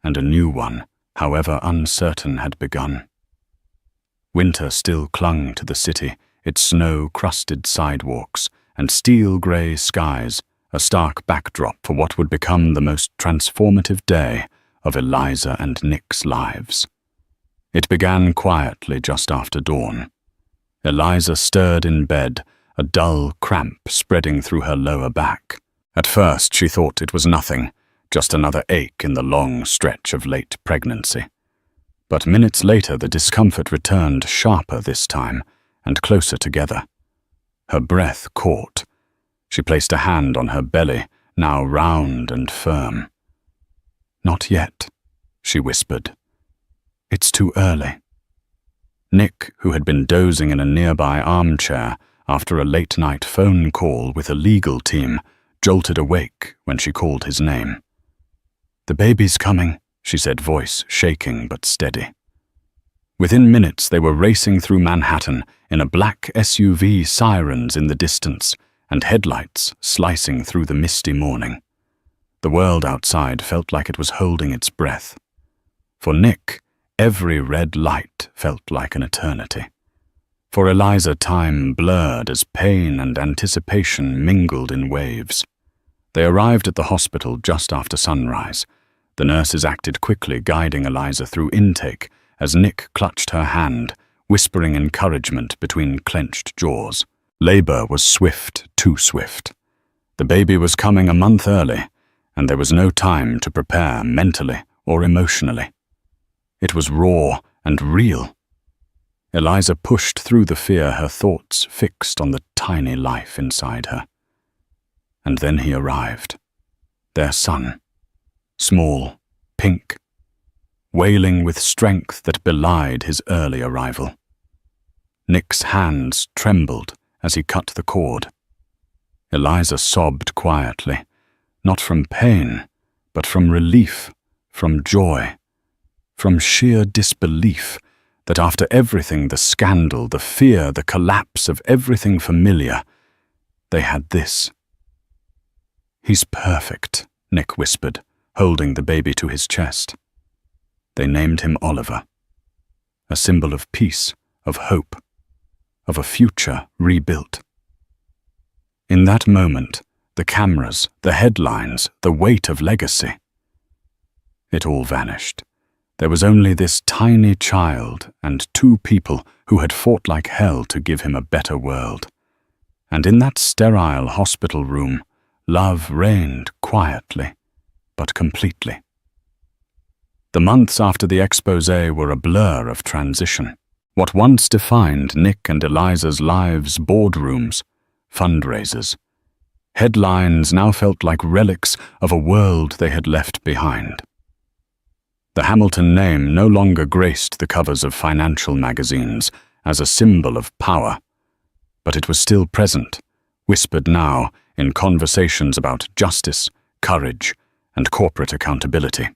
and a new one, however uncertain, had begun. Winter still clung to the city, its snow-crusted sidewalks and steel-grey skies, a stark backdrop for what would become the most transformative day of Eliza and Nick's lives. It began quietly just after dawn. Eliza stirred in bed, a dull cramp spreading through her lower back. At first she thought it was nothing, just another ache in the long stretch of late pregnancy. But minutes later the discomfort returned, sharper this time, and closer together. Her breath caught. She placed a hand on her belly, now round and firm. "Not yet," she whispered. "It's too early." Nick, who had been dozing in a nearby armchair after a late-night phone call with a legal team, jolted awake when she called his name. "The baby's coming," she said, voice shaking but steady. Within minutes they were racing through Manhattan in a black SUV, sirens in the distance and headlights slicing through the misty morning. The world outside felt like it was holding its breath. For Nick, every red light felt like an eternity. For Eliza, time blurred as pain and anticipation mingled in waves. They arrived at the hospital just after sunrise. The nurses acted quickly, guiding Eliza through intake as Nick clutched her hand, whispering encouragement between clenched jaws. Labor was swift, too swift. The baby was coming a month early, and there was no time to prepare mentally or emotionally. It was raw and real. Eliza pushed through the fear, her thoughts fixed on the tiny life inside her. And then he arrived. Their son. Small, pink, wailing with strength that belied his early arrival. Nick's hands trembled as he cut the cord. Eliza sobbed quietly, not from pain, but from relief, from joy, from sheer disbelief that after everything, the scandal, the fear, the collapse of everything familiar, they had this. "He's perfect," Nick whispered, holding the baby to his chest. They named him Oliver, a symbol of peace, of hope, of a future rebuilt. In that moment, the cameras, the headlines, the weight of legacy, it all vanished. There was only this tiny child and two people who had fought like hell to give him a better world. And in that sterile hospital room, love reigned quietly, but completely. The months after the exposé were a blur of transition. What once defined Nick and Eliza's lives, boardrooms, fundraisers, headlines now felt like relics of a world they had left behind. The Hamilton name no longer graced the covers of financial magazines as a symbol of power, but it was still present, whispered now in conversations about justice, courage, and corporate accountability.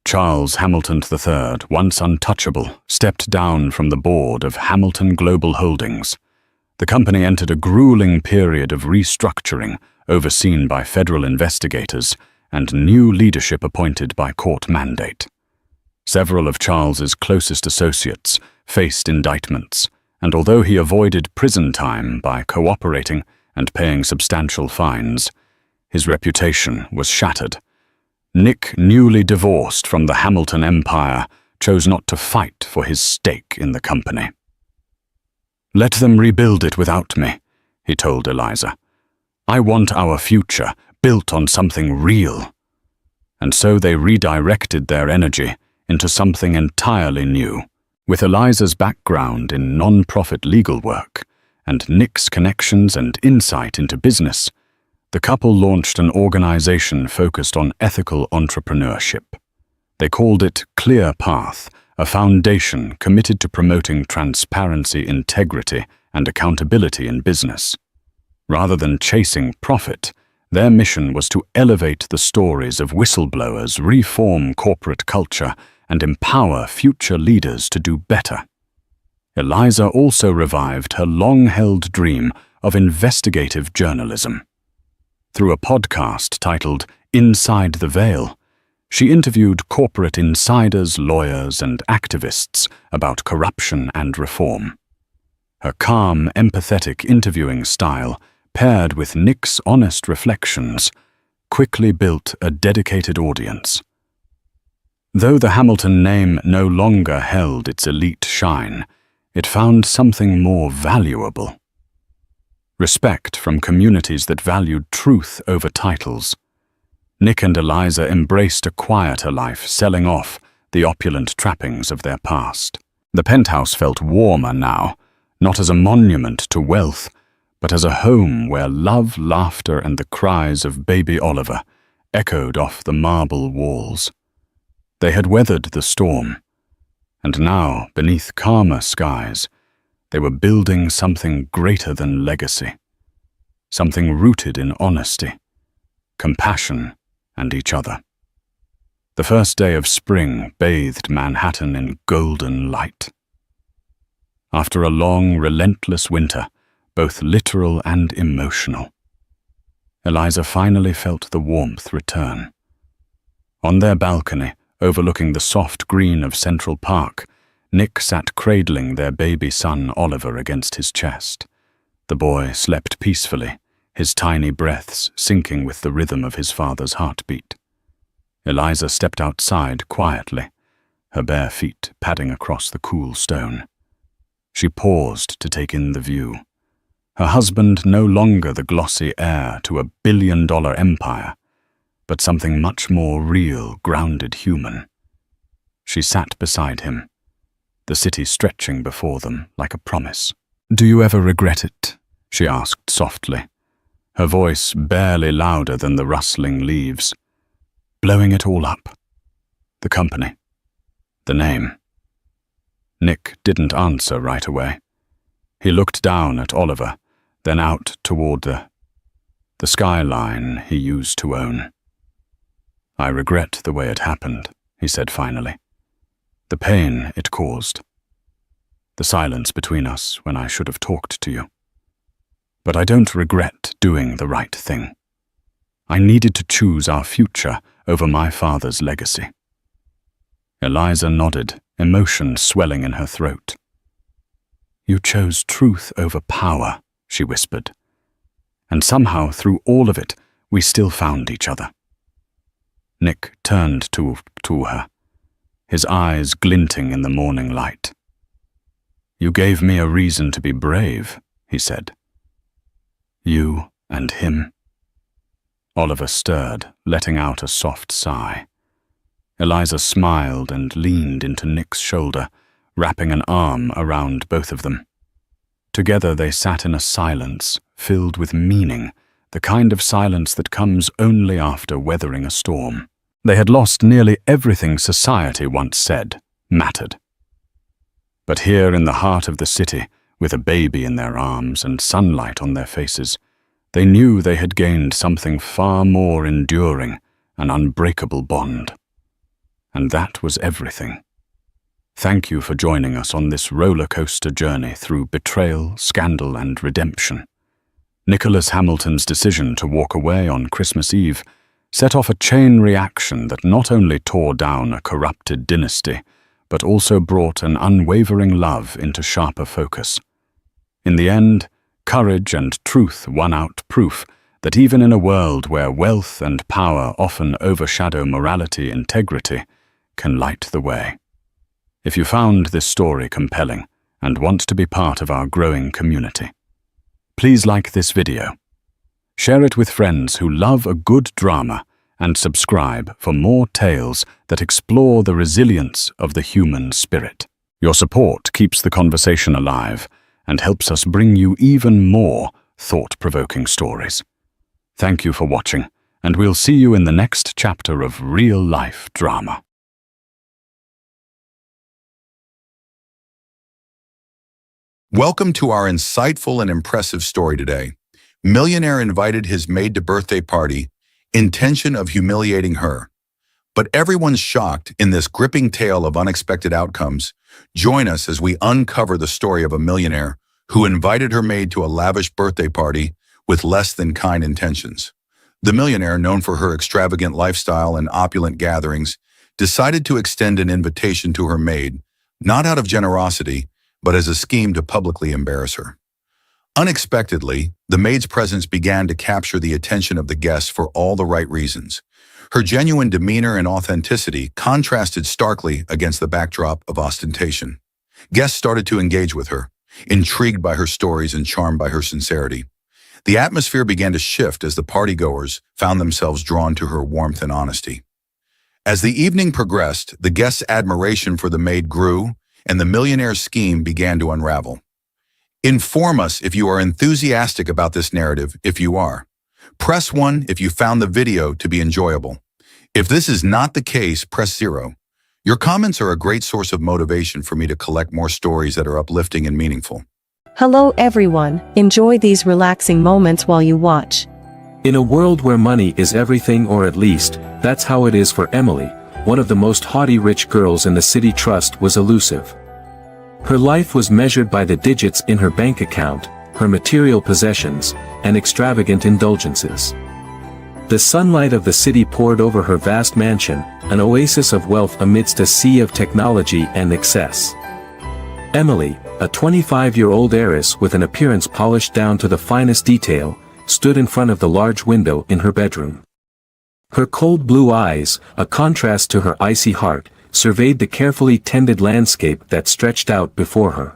Charles Hamilton III, once untouchable, stepped down from the board of Hamilton Global Holdings. The company entered a grueling period of restructuring overseen by federal investigators and new leadership appointed by court mandate. Several of Charles's closest associates faced indictments, and although he avoided prison time by cooperating and paying substantial fines, his reputation was shattered. Nick, newly divorced from the Hamilton empire, chose not to fight for his stake in the company. "Let them rebuild it without me," he told Eliza. "I want our future built on something real." And so they redirected their energy into something entirely new. With Eliza's background in non-profit legal work and Nick's connections and insight into business, the couple launched an organization focused on ethical entrepreneurship. They called it Clear Path, a foundation committed to promoting transparency, integrity, and accountability in business. Rather than chasing profit, their mission was to elevate the stories of whistleblowers, reform corporate culture, and empower future leaders to do better. Eliza also revived her long-held dream of investigative journalism. Through a podcast titled Inside the Veil, she interviewed corporate insiders, lawyers, and activists about corruption and reform. Her calm, empathetic interviewing style, paired with Nick's honest reflections, quickly built a dedicated audience. Though the Hamilton name no longer held its elite shine, It found something more valuable. Respect from communities that valued truth over titles. Nick and Eliza embraced a quieter life, selling off the opulent trappings of their past. The penthouse felt warmer now, not as a monument to wealth, but as a home where love, laughter, and the cries of baby Oliver echoed off the marble walls. They had weathered the storm, and now, beneath calmer skies, they were building something greater than legacy, something rooted in honesty, compassion, and each other. The first day of spring bathed Manhattan in golden light. After a long, relentless winter, both literal and emotional, Eliza finally felt the warmth return. On their balcony, overlooking the soft green of Central Park, Nick sat cradling their baby son Oliver against his chest. The boy slept peacefully, his tiny breaths syncing with the rhythm of his father's heartbeat. Eliza stepped outside quietly, her bare feet padding across the cool stone. She paused to take in the view. Her husband no longer the glossy heir to a billion-dollar empire, but something much more real, grounded human. She sat beside him, the city stretching before them like a promise. "Do you ever regret it?" she asked softly, her voice barely louder than the rustling leaves. "Blowing it all up. The company. The name." Nick didn't answer right away. He looked down at Oliver, then out toward the skyline he used to own. "I regret the way it happened," he said finally. "The pain it caused. The silence between us when I should have talked to you. But I don't regret doing the right thing. I needed to choose our future over my father's legacy." Eliza nodded, emotion swelling in her throat. "You chose truth over power," she whispered. "And somehow, through all of it, we still found each other." Nick turned to her, his eyes glinting in the morning light. "You gave me a reason to be brave," he said. "You and him." Oliver stirred, letting out a soft sigh. Eliza smiled and leaned into Nick's shoulder, wrapping an arm around both of them. Together they sat in a silence filled with meaning, the kind of silence that comes only after weathering a storm. They had lost nearly everything society once said mattered. But here in the heart of the city, with a baby in their arms and sunlight on their faces, they knew they had gained something far more enduring, an unbreakable bond. And that was everything. Thank you for joining us on this roller coaster journey through betrayal, scandal, and redemption. Nicholas Hamilton's decision to walk away on Christmas Eve set off a chain reaction that not only tore down a corrupted dynasty, but also brought an unwavering love into sharper focus. In the end, courage and truth won out, proof that even in a world where wealth and power often overshadow morality, integrity can light the way. If you found this story compelling and want to be part of our growing community, please like this video, share it with friends who love a good drama, and subscribe for more tales that explore the resilience of the human spirit. Your support keeps the conversation alive and helps us bring you even more thought-provoking stories. Thank you for watching, and we'll see you in the next chapter of real-life drama. Welcome to our insightful and impressive story today. Millionaire invited his maid to birthday party, intention of humiliating her. But everyone's shocked in this gripping tale of unexpected outcomes. Join us as we uncover the story of a millionaire who invited her maid to a lavish birthday party with less than kind intentions. The millionaire, known for her extravagant lifestyle and opulent gatherings, decided to extend an invitation to her maid, not out of generosity, but as a scheme to publicly embarrass her. Unexpectedly, the maid's presence began to capture the attention of the guests for all the right reasons. Her genuine demeanor and authenticity contrasted starkly against the backdrop of ostentation. Guests started to engage with her, intrigued by her stories and charmed by her sincerity. The atmosphere began to shift as the partygoers found themselves drawn to her warmth and honesty. As the evening progressed, the guests' admiration for the maid grew, and the millionaire's scheme began to unravel. Inform us if you are enthusiastic about this narrative. If you are, press 1 if you found the video to be enjoyable. If this is not the case, press 0. Your comments are a great source of motivation for me to collect more stories that are uplifting and meaningful. Hello everyone, enjoy these relaxing moments while you watch. In a world where money is everything, or at least, that's how it is for Emily, one of the most haughty rich girls in the city. Trust was elusive. Her life was measured by the digits in her bank account, her material possessions, and extravagant indulgences. The sunlight of the city poured over her vast mansion, an oasis of wealth amidst a sea of technology and excess. Emily, a 25-year-old heiress with an appearance polished down to the finest detail, stood in front of the large window in her bedroom. Her cold blue eyes, a contrast to her icy heart, surveyed the carefully tended landscape that stretched out before her.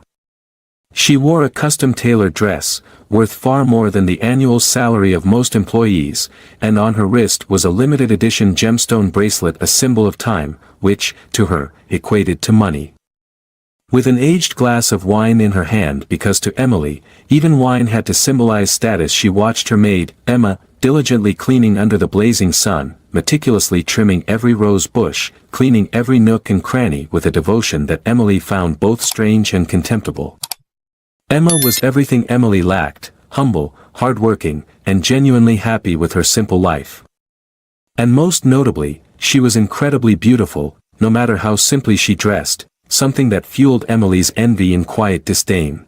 She wore a custom-tailored dress, worth far more than the annual salary of most employees, and on her wrist was a limited-edition gemstone bracelet, a symbol of time, which, to her, equated to money. With an aged glass of wine in her hand, because to Emily, even wine had to symbolize status, she watched her maid, Emma, diligently cleaning under the blazing sun, meticulously trimming every rose bush, cleaning every nook and cranny with a devotion that Emily found both strange and contemptible. Emma was everything Emily lacked: humble, hard-working, and genuinely happy with her simple life. And most notably, she was incredibly beautiful, no matter how simply she dressed, something that fueled Emily's envy and quiet disdain.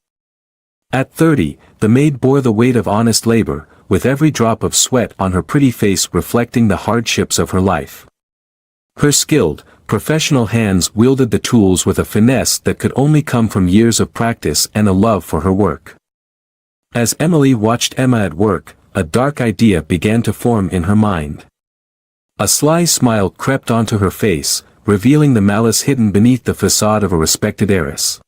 At 30, the maid bore the weight of honest labor, with every drop of sweat on her pretty face reflecting the hardships of her life. Her skilled, professional hands wielded the tools with a finesse that could only come from years of practice and a love for her work. As Emily watched Emma at work, a dark idea began to form in her mind. A sly smile crept onto her face, revealing the malice hidden beneath the facade of a respected heiress.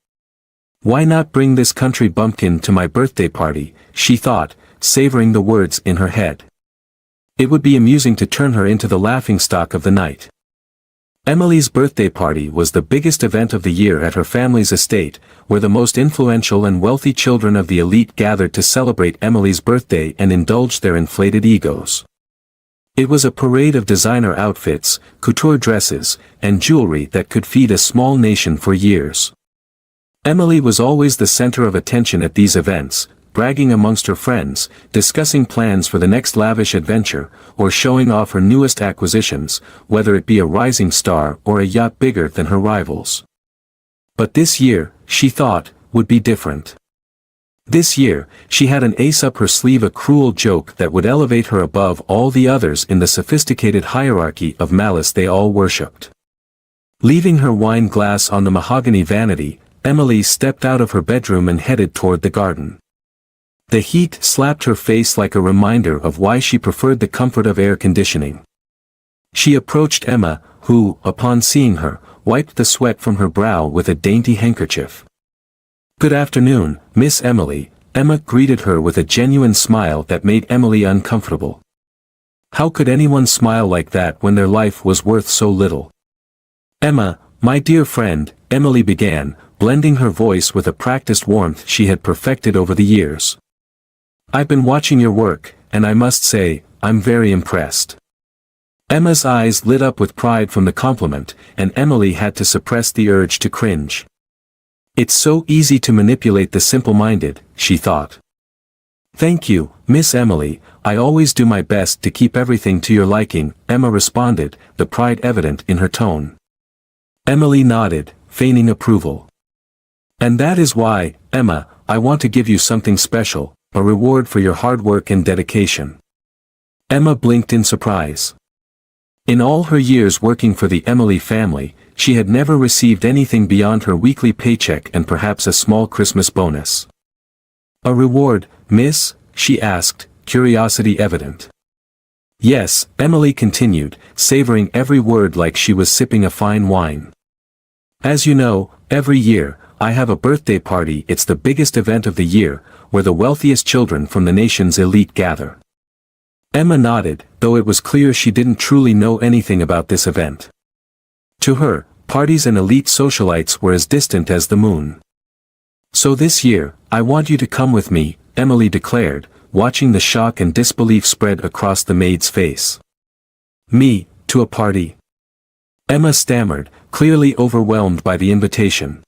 "Why not bring this country bumpkin to my birthday party?" she thought, savoring the words in her head. It would be amusing to turn her into the laughingstock of the night. Emily's birthday party was the biggest event of the year at her family's estate, where the most influential and wealthy children of the elite gathered to celebrate Emily's birthday and indulge their inflated egos. It was a parade of designer outfits, couture dresses, and jewelry that could feed a small nation for years. Emily was always the center of attention at these events, bragging amongst her friends, discussing plans for the next lavish adventure, or showing off her newest acquisitions, whether it be a rising star or a yacht bigger than her rivals. But this year, she thought, would be different. This year, she had an ace up her sleeve, a cruel joke that would elevate her above all the others in the sophisticated hierarchy of malice they all worshipped. Leaving her wine glass on the mahogany vanity, Emily stepped out of her bedroom and headed toward the garden. The heat slapped her face like a reminder of why she preferred the comfort of air conditioning. She approached Emma, who, upon seeing her, wiped the sweat from her brow with a dainty handkerchief. "Good afternoon, Miss Emily," Emma greeted her with a genuine smile that made Emily uncomfortable. How could anyone smile like that when their life was worth so little? "Emma, my dear friend," Emily began, blending her voice with a practiced warmth she had perfected over the years. "I've been watching your work, and I must say, I'm very impressed." Emma's eyes lit up with pride from the compliment, and Emily had to suppress the urge to cringe. "It's so easy to manipulate the simple-minded," she thought. "Thank you, Miss Emily, I always do my best to keep everything to your liking," Emma responded, the pride evident in her tone. Emily nodded, feigning approval. "And that is why, Emma, I want to give you something special, a reward for your hard work and dedication." Emma blinked in surprise. In all her years working for the Emily family, she had never received anything beyond her weekly paycheck and perhaps a small Christmas bonus. "A reward, miss?" she asked, curiosity evident. "Yes," Emily continued, savoring every word like she was sipping a fine wine. "As you know, every year, I have a birthday party. It's the biggest event of the year, where the wealthiest children from the nation's elite gather." Emma nodded, though it was clear she didn't truly know anything about this event. To her, parties and elite socialites were as distant as the moon. "So this year, I want you to come with me," Emily declared, watching the shock and disbelief spread across the maid's face. "Me, to a party?" Emma stammered, clearly overwhelmed by the invitation.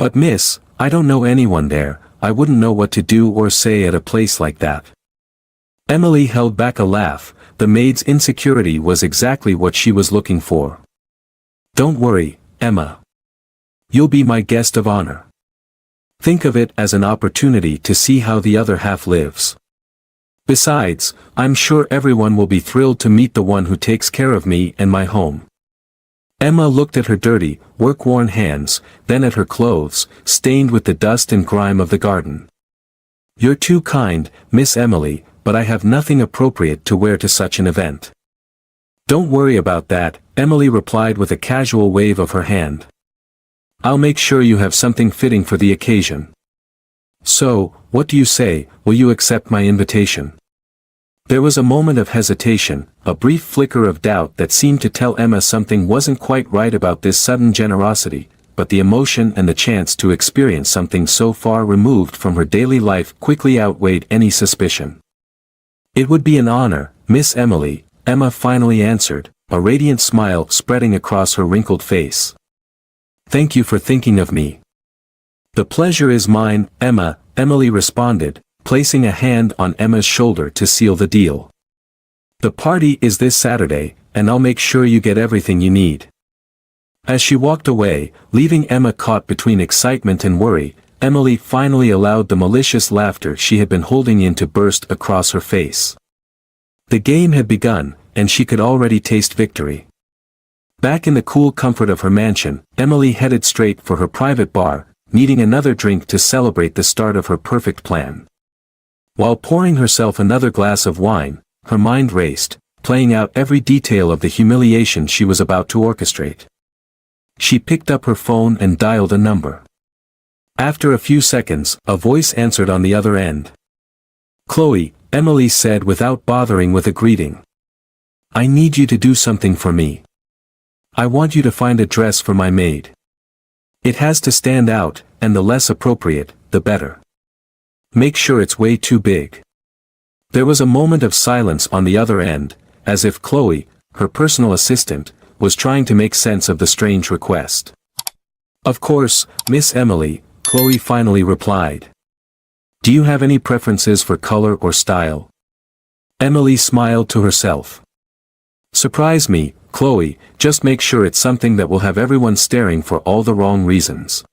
"But miss, I don't know anyone there. I wouldn't know what to do or say at a place like that." Emily held back a laugh. The maid's insecurity was exactly what she was looking for. "Don't worry, Emma. You'll be my guest of honor. Think of it as an opportunity to see how the other half lives. Besides, I'm sure everyone will be thrilled to meet the one who takes care of me and my home." Emma looked at her dirty, work-worn hands, then at her clothes, stained with the dust and grime of the garden. "You're too kind, Miss Emily, but I have nothing appropriate to wear to such an event." "Don't worry about that," Emily replied with a casual wave of her hand. "I'll make sure you have something fitting for the occasion. So, what do you say, will you accept my invitation?" There was a moment of hesitation, a brief flicker of doubt that seemed to tell Emma something wasn't quite right about this sudden generosity, but the emotion and the chance to experience something so far removed from her daily life quickly outweighed any suspicion. "It would be an honor, Miss Emily," Emma finally answered, a radiant smile spreading across her wrinkled face. "Thank you for thinking of me." "The pleasure is mine, Emma," Emily responded, placing a hand on Emma's shoulder to seal the deal. "The party is this Saturday, and I'll make sure you get everything you need." As she walked away, leaving Emma caught between excitement and worry, Emily finally allowed the malicious laughter she had been holding in to burst across her face. The game had begun, and she could already taste victory. Back in the cool comfort of her mansion, Emily headed straight for her private bar, needing another drink to celebrate the start of her perfect plan. While pouring herself another glass of wine, her mind raced, playing out every detail of the humiliation she was about to orchestrate. She picked up her phone and dialed a number. After a few seconds, a voice answered on the other end. "Chloe," Emily said without bothering with a greeting. "I need you to do something for me. I want you to find a dress for my maid. It has to stand out, and the less appropriate, the better. Make sure it's way too big." There was a moment of silence on the other end, as if Chloe, her personal assistant, was trying to make sense of the strange request. "Of course, Miss Emily," Chloe finally replied. "Do you have any preferences for color or style?" Emily smiled to herself. "Surprise me, Chloe, just make sure it's something that will have everyone staring for all the wrong reasons."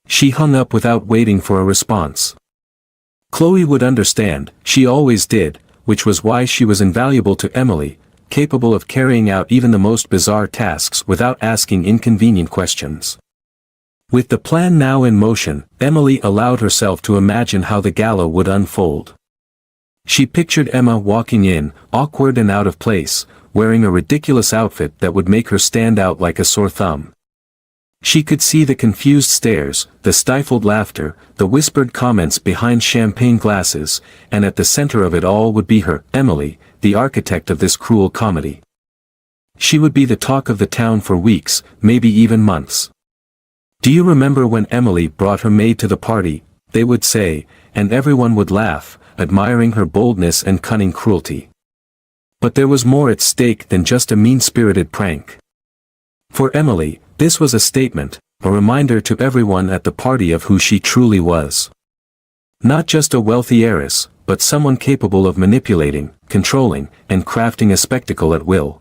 She hung up without waiting for a response. Chloe would understand, she always did, which was why she was invaluable to Emily, capable of carrying out even the most bizarre tasks without asking inconvenient questions. With the plan now in motion, Emily allowed herself to imagine how the gala would unfold. She pictured Emma walking in, awkward and out of place, wearing a ridiculous outfit that would make her stand out like a sore thumb. She could see the confused stares, the stifled laughter, the whispered comments behind champagne glasses, and at the center of it all would be her, Emily, the architect of this cruel comedy. She would be the talk of the town for weeks, maybe even months. "Do you remember when Emily brought her maid to the party?" they would say, and everyone would laugh, admiring her boldness and cunning cruelty. But there was more at stake than just a mean-spirited prank. For Emily, this was a statement, a reminder to everyone at the party of who she truly was. Not just a wealthy heiress, but someone capable of manipulating, controlling, and crafting a spectacle at will.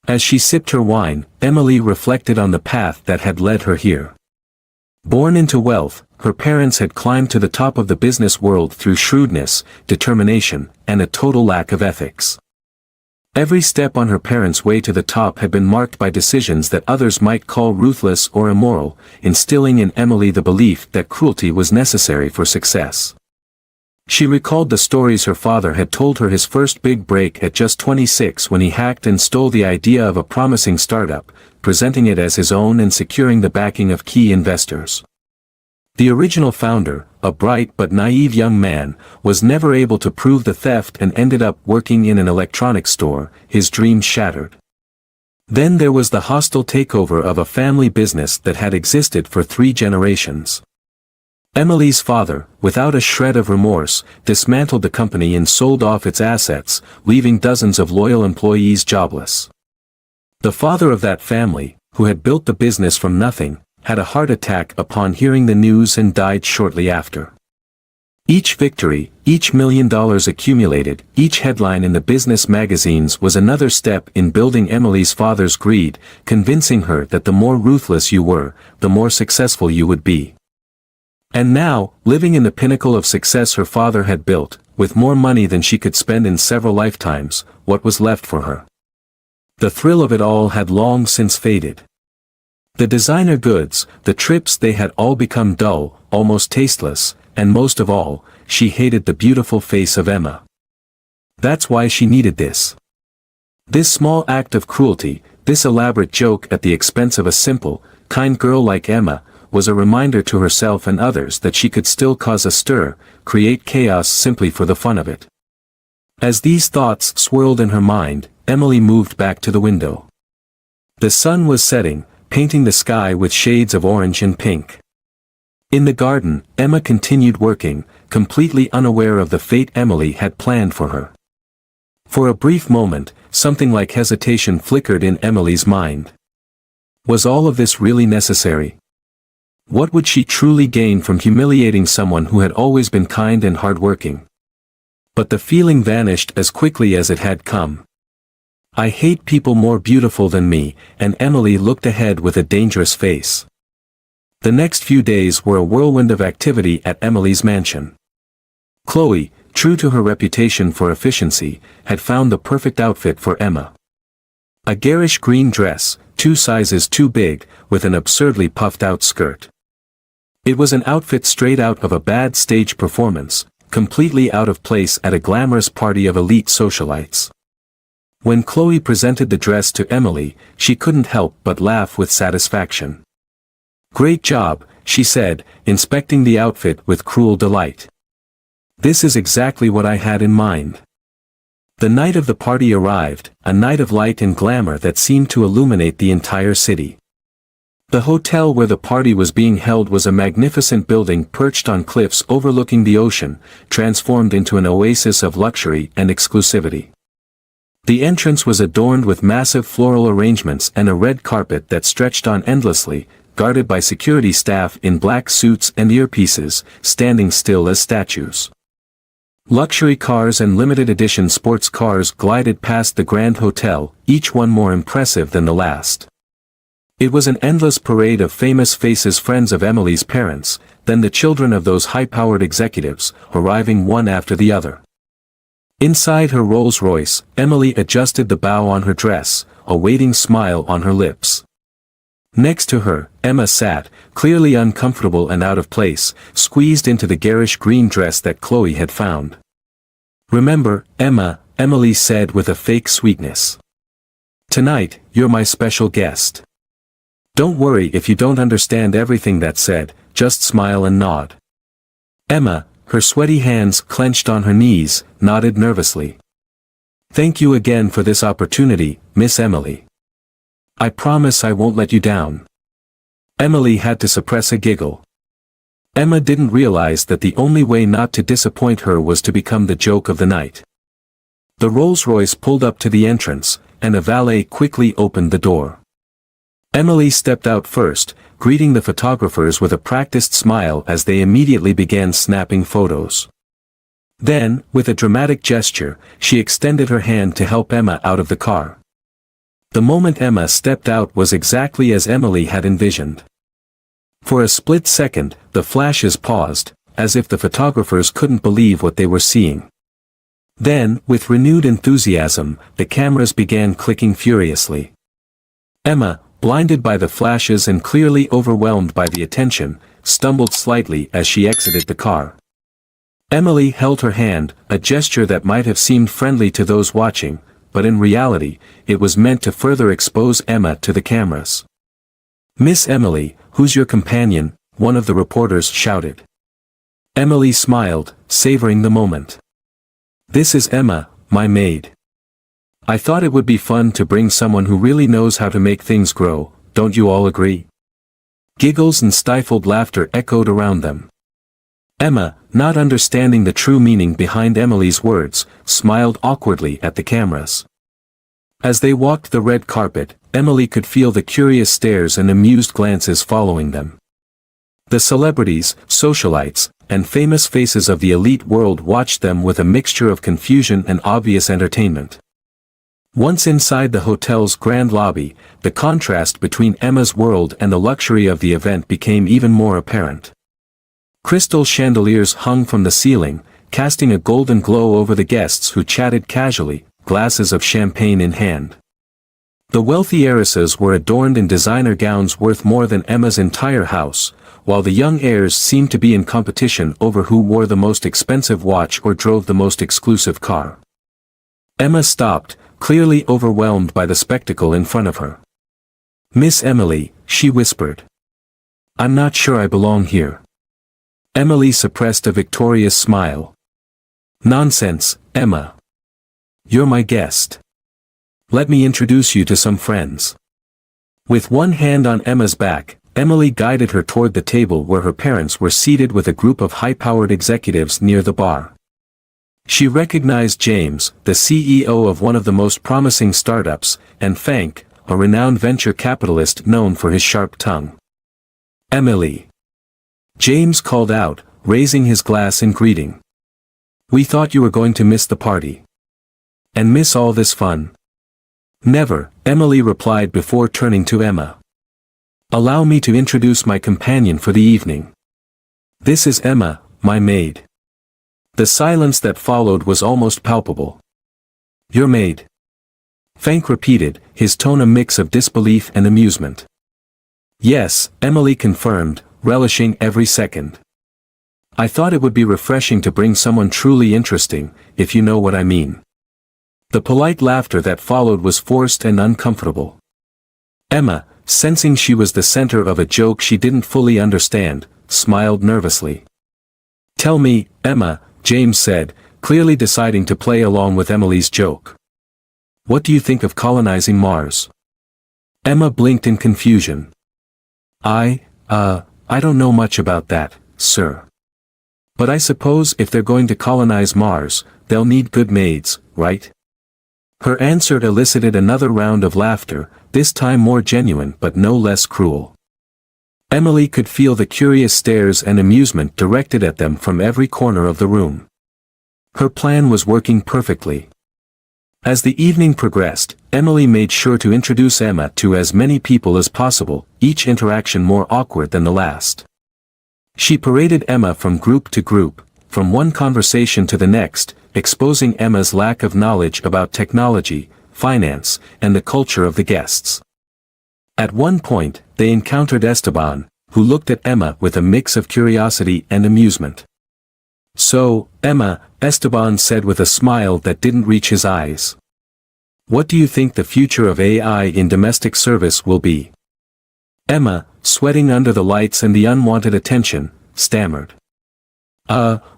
As she sipped her wine, Emily reflected on the path that had led her here. Born into wealth, her parents had climbed to the top of the business world through shrewdness, determination, and a total lack of ethics. Every step on her parents' way to the top had been marked by decisions that others might call ruthless or immoral, instilling in Emily the belief that cruelty was necessary for success. She recalled the stories her father had told her his first big break at just 26 when he hacked and stole the idea of a promising startup, presenting it as his own and securing the backing of key investors. The original founder, a bright but naive young man, was never able to prove the theft and ended up working in an electronics store, his dreams shattered. Then there was the hostile takeover of a family business that had existed for 3 generations. Emily's father, without a shred of remorse, dismantled the company and sold off its assets, leaving dozens of loyal employees jobless. The father of that family, who had built the business from nothing, had a heart attack upon hearing the news and died shortly after. Each victory, each $1 million accumulated, each headline in the business magazines was another step in building Emily's father's greed, convincing her that the more ruthless you were, the more successful you would be. And now, living in the pinnacle of success her father had built, with more money than she could spend in several lifetimes, what was left for her? The thrill of it all had long since faded. The designer goods, the trips, they had all become dull, almost tasteless, and most of all, she hated the beautiful face of Emma. That's why she needed this. This small act of cruelty, this elaborate joke at the expense of a simple, kind girl like Emma, was a reminder to herself and others that she could still cause a stir, create chaos simply for the fun of it. As these thoughts swirled in her mind, Emily moved back to the window. The sun was setting, painting the sky with shades of orange and pink. In the garden, Emma continued working, completely unaware of the fate Emily had planned for her. For a brief moment, something like hesitation flickered in Emily's mind. Was all of this really necessary? What would she truly gain from humiliating someone who had always been kind and hardworking? But the feeling vanished as quickly as it had come. I hate people more beautiful than me, and Emily looked ahead with a dangerous face. The next few days were a whirlwind of activity at Emily's mansion. Chloe, true to her reputation for efficiency, had found the perfect outfit for Emma. A garish green dress, 2 sizes too big, with an absurdly puffed-out skirt. It was an outfit straight out of a bad stage performance, completely out of place at a glamorous party of elite socialites. When Chloe presented the dress to Emily, she couldn't help but laugh with satisfaction. "Great job," she said, inspecting the outfit with cruel delight. "This is exactly what I had in mind." The night of the party arrived, a night of light and glamour that seemed to illuminate the entire city. The hotel where the party was being held was a magnificent building perched on cliffs overlooking the ocean, transformed into an oasis of luxury and exclusivity. The entrance was adorned with massive floral arrangements and a red carpet that stretched on endlessly, guarded by security staff in black suits and earpieces, standing still as statues. Luxury cars and limited edition sports cars glided past the Grand Hotel, each one more impressive than the last. It was an endless parade of famous faces, friends of Emily's parents, then the children of those high-powered executives, arriving one after the other. Inside her Rolls-Royce, Emily adjusted the bow on her dress, a waiting smile on her lips. Next to her, Emma sat, clearly uncomfortable and out of place, squeezed into the garish green dress that Chloe had found. "Remember, Emma," Emily said with a fake sweetness. "Tonight, you're my special guest. Don't worry if you don't understand everything that's said, just smile and nod." Emma, her sweaty hands clenched on her knees, nodded nervously. "Thank you again for this opportunity, Miss Emily. I promise I won't let you down." Emily had to suppress a giggle. Emma didn't realize that the only way not to disappoint her was to become the joke of the night. The Rolls-Royce pulled up to the entrance, and a valet quickly opened the door. Emily stepped out first, greeting the photographers with a practiced smile as they immediately began snapping photos. Then, with a dramatic gesture, she extended her hand to help Emma out of the car. The moment Emma stepped out was exactly as Emily had envisioned. For a split second, the flashes paused, as if the photographers couldn't believe what they were seeing. Then, with renewed enthusiasm, the cameras began clicking furiously. Emma, blinded by the flashes and clearly overwhelmed by the attention, stumbled slightly as she exited the car. Emily held her hand, a gesture that might have seemed friendly to those watching, but in reality, it was meant to further expose Emma to the cameras. "Miss Emily, who's your companion?" one of the reporters shouted. Emily smiled, savoring the moment. "This is Emma, my maid. I thought it would be fun to bring someone who really knows how to make things grow, don't you all agree?" Giggles and stifled laughter echoed around them. Emma, not understanding the true meaning behind Emily's words, smiled awkwardly at the cameras. As they walked the red carpet, Emily could feel the curious stares and amused glances following them. The celebrities, socialites, and famous faces of the elite world watched them with a mixture of confusion and obvious entertainment. Once inside the hotel's grand lobby, the contrast between Emma's world and the luxury of the event became even more apparent. Crystal chandeliers hung from the ceiling, casting a golden glow over the guests who chatted casually, glasses of champagne in hand. The wealthy heiresses were adorned in designer gowns worth more than Emma's entire house, while the young heirs seemed to be in competition over who wore the most expensive watch or drove the most exclusive car. Emma stopped, clearly overwhelmed by the spectacle in front of her. "Miss Emily," she whispered. "I'm not sure I belong here." Emily suppressed a victorious smile. "Nonsense, Emma. You're my guest. Let me introduce you to some friends." With one hand on Emma's back, Emily guided her toward the table where her parents were seated with a group of high-powered executives near the bar. She recognized James, the CEO of one of the most promising startups, and Frank, a renowned venture capitalist known for his sharp tongue. "Emily," James called out, raising his glass in greeting. "We thought you were going to miss the party. And miss all this fun." "Never," Emily replied before turning to Emma. "Allow me to introduce my companion for the evening. This is Emma, my maid." The silence that followed was almost palpable. "Your maid?" Frank repeated, his tone a mix of disbelief and amusement. "Yes," Emily confirmed, relishing every second. "I thought it would be refreshing to bring someone truly interesting, if you know what I mean." The polite laughter that followed was forced and uncomfortable. Emma, sensing she was the center of a joke she didn't fully understand, smiled nervously. "Tell me, Emma," James said, clearly deciding to play along with Emily's joke. "What do you think of colonizing Mars?" Emma blinked in confusion. I don't know much about that, sir. But I suppose if they're going to colonize Mars, they'll need good maids, right?" Her answer elicited another round of laughter, this time more genuine but no less cruel. Emily could feel the curious stares and amusement directed at them from every corner of the room. Her plan was working perfectly. As the evening progressed, Emily made sure to introduce Emma to as many people as possible, each interaction more awkward than the last. She paraded Emma from group to group, from one conversation to the next, exposing Emma's lack of knowledge about technology, finance, and the culture of the guests. At one point, they encountered Esteban, who looked at Emma with a mix of curiosity and amusement. "So, Emma," Esteban said with a smile that didn't reach his eyes. "What do you think the future of AI in domestic service will be?" Emma, sweating under the lights and the unwanted attention, stammered.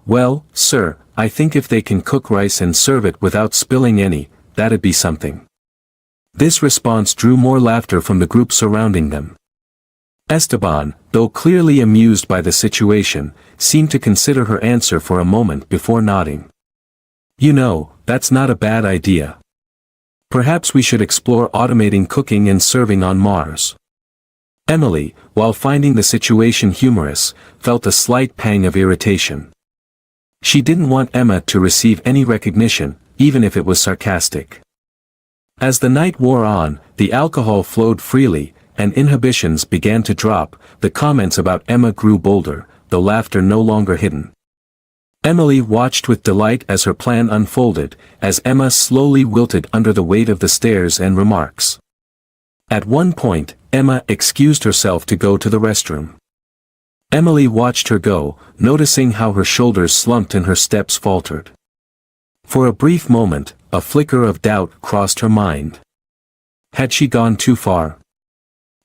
Well, sir, I think if they can cook rice and serve it without spilling any, that'd be something." This response drew more laughter from the group surrounding them. Esteban, though clearly amused by the situation, seemed to consider her answer for a moment before nodding. "You know, that's not a bad idea. Perhaps we should explore automating cooking and serving on Mars." Emily, while finding the situation humorous, felt a slight pang of irritation. She didn't want Emma to receive any recognition, even if it was sarcastic. As the night wore on, the alcohol flowed freely, and inhibitions began to drop, the comments about Emma grew bolder, the laughter no longer hidden. Emily watched with delight as her plan unfolded, as Emma slowly wilted under the weight of the stares and remarks. At one point, Emma excused herself to go to the restroom. Emily watched her go, noticing how her shoulders slumped and her steps faltered. For a brief moment, a flicker of doubt crossed her mind. Had she gone too far?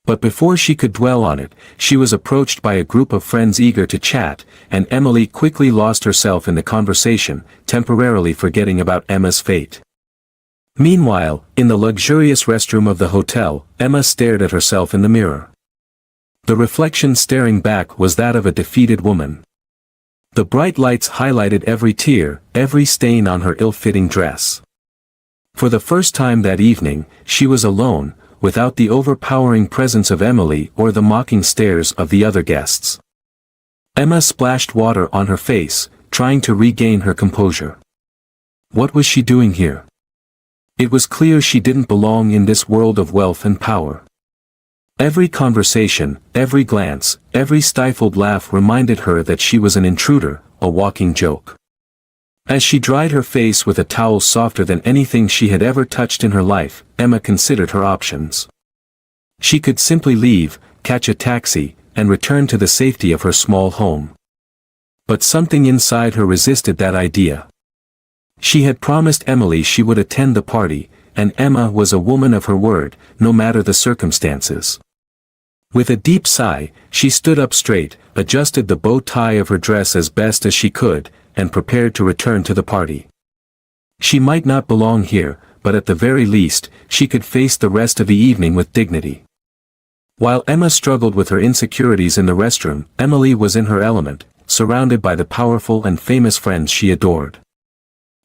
But before she could dwell on it, she was approached by a group of friends eager to chat, and Emily quickly lost herself in the conversation, temporarily forgetting about Emma's fate. Meanwhile, in the luxurious restroom of the hotel, Emma stared at herself in the mirror. The reflection staring back was that of a defeated woman. The bright lights highlighted every tear, every stain on her ill-fitting dress. For the first time that evening, she was alone, without the overpowering presence of Emily or the mocking stares of the other guests. Emma splashed water on her face, trying to regain her composure. What was she doing here? It was clear she didn't belong in this world of wealth and power. Every conversation, every glance, every stifled laugh reminded her that she was an intruder, a walking joke. As she dried her face with a towel softer than anything she had ever touched in her life, Emma considered her options. She could simply leave, catch a taxi, and return to the safety of her small home. But something inside her resisted that idea. She had promised Emily she would attend the party, and Emma was a woman of her word, no matter the circumstances. With a deep sigh, she stood up straight, adjusted the bow tie of her dress as best as she could, and prepared to return to the party. She might not belong here, but at the very least, she could face the rest of the evening with dignity. While Emma struggled with her insecurities in the restroom, Emily was in her element, surrounded by the powerful and famous friends she adored.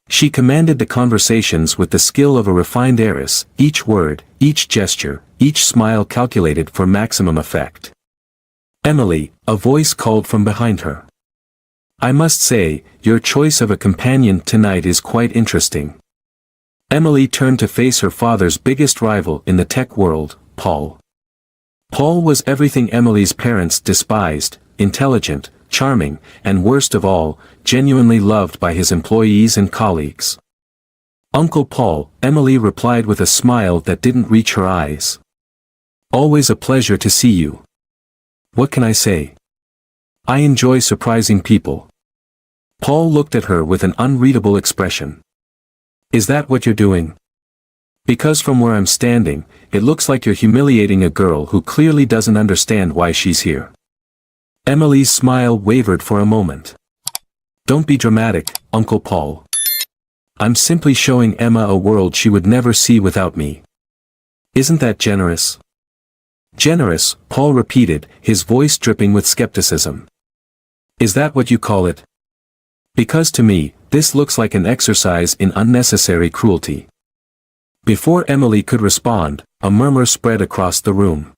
She commanded the conversations with the skill of a refined heiress, each word, each gesture, each smile calculated for maximum effect. "Emily," a voice called from behind her. "I must say, your choice of a companion tonight is quite interesting." Emily turned to face her father's biggest rival in the tech world, Paul. Paul was everything Emily's parents despised: intelligent, charming, and worst of all, genuinely loved by his employees and colleagues. "Uncle Paul," Emily replied with a smile that didn't reach her eyes. "Always a pleasure to see you. What can I say? I enjoy surprising people." Paul looked at her with an unreadable expression. "Is that what you're doing? Because from where I'm standing, it looks like you're humiliating a girl who clearly doesn't understand why she's here." Emily's smile wavered for a moment. "Don't be dramatic, Uncle Paul. I'm simply showing Emma a world she would never see without me. Isn't that generous?" "Generous," Paul repeated, his voice dripping with skepticism. "Is that what you call it? Because to me, this looks like an exercise in unnecessary cruelty." Before Emily could respond, a murmur spread across the room.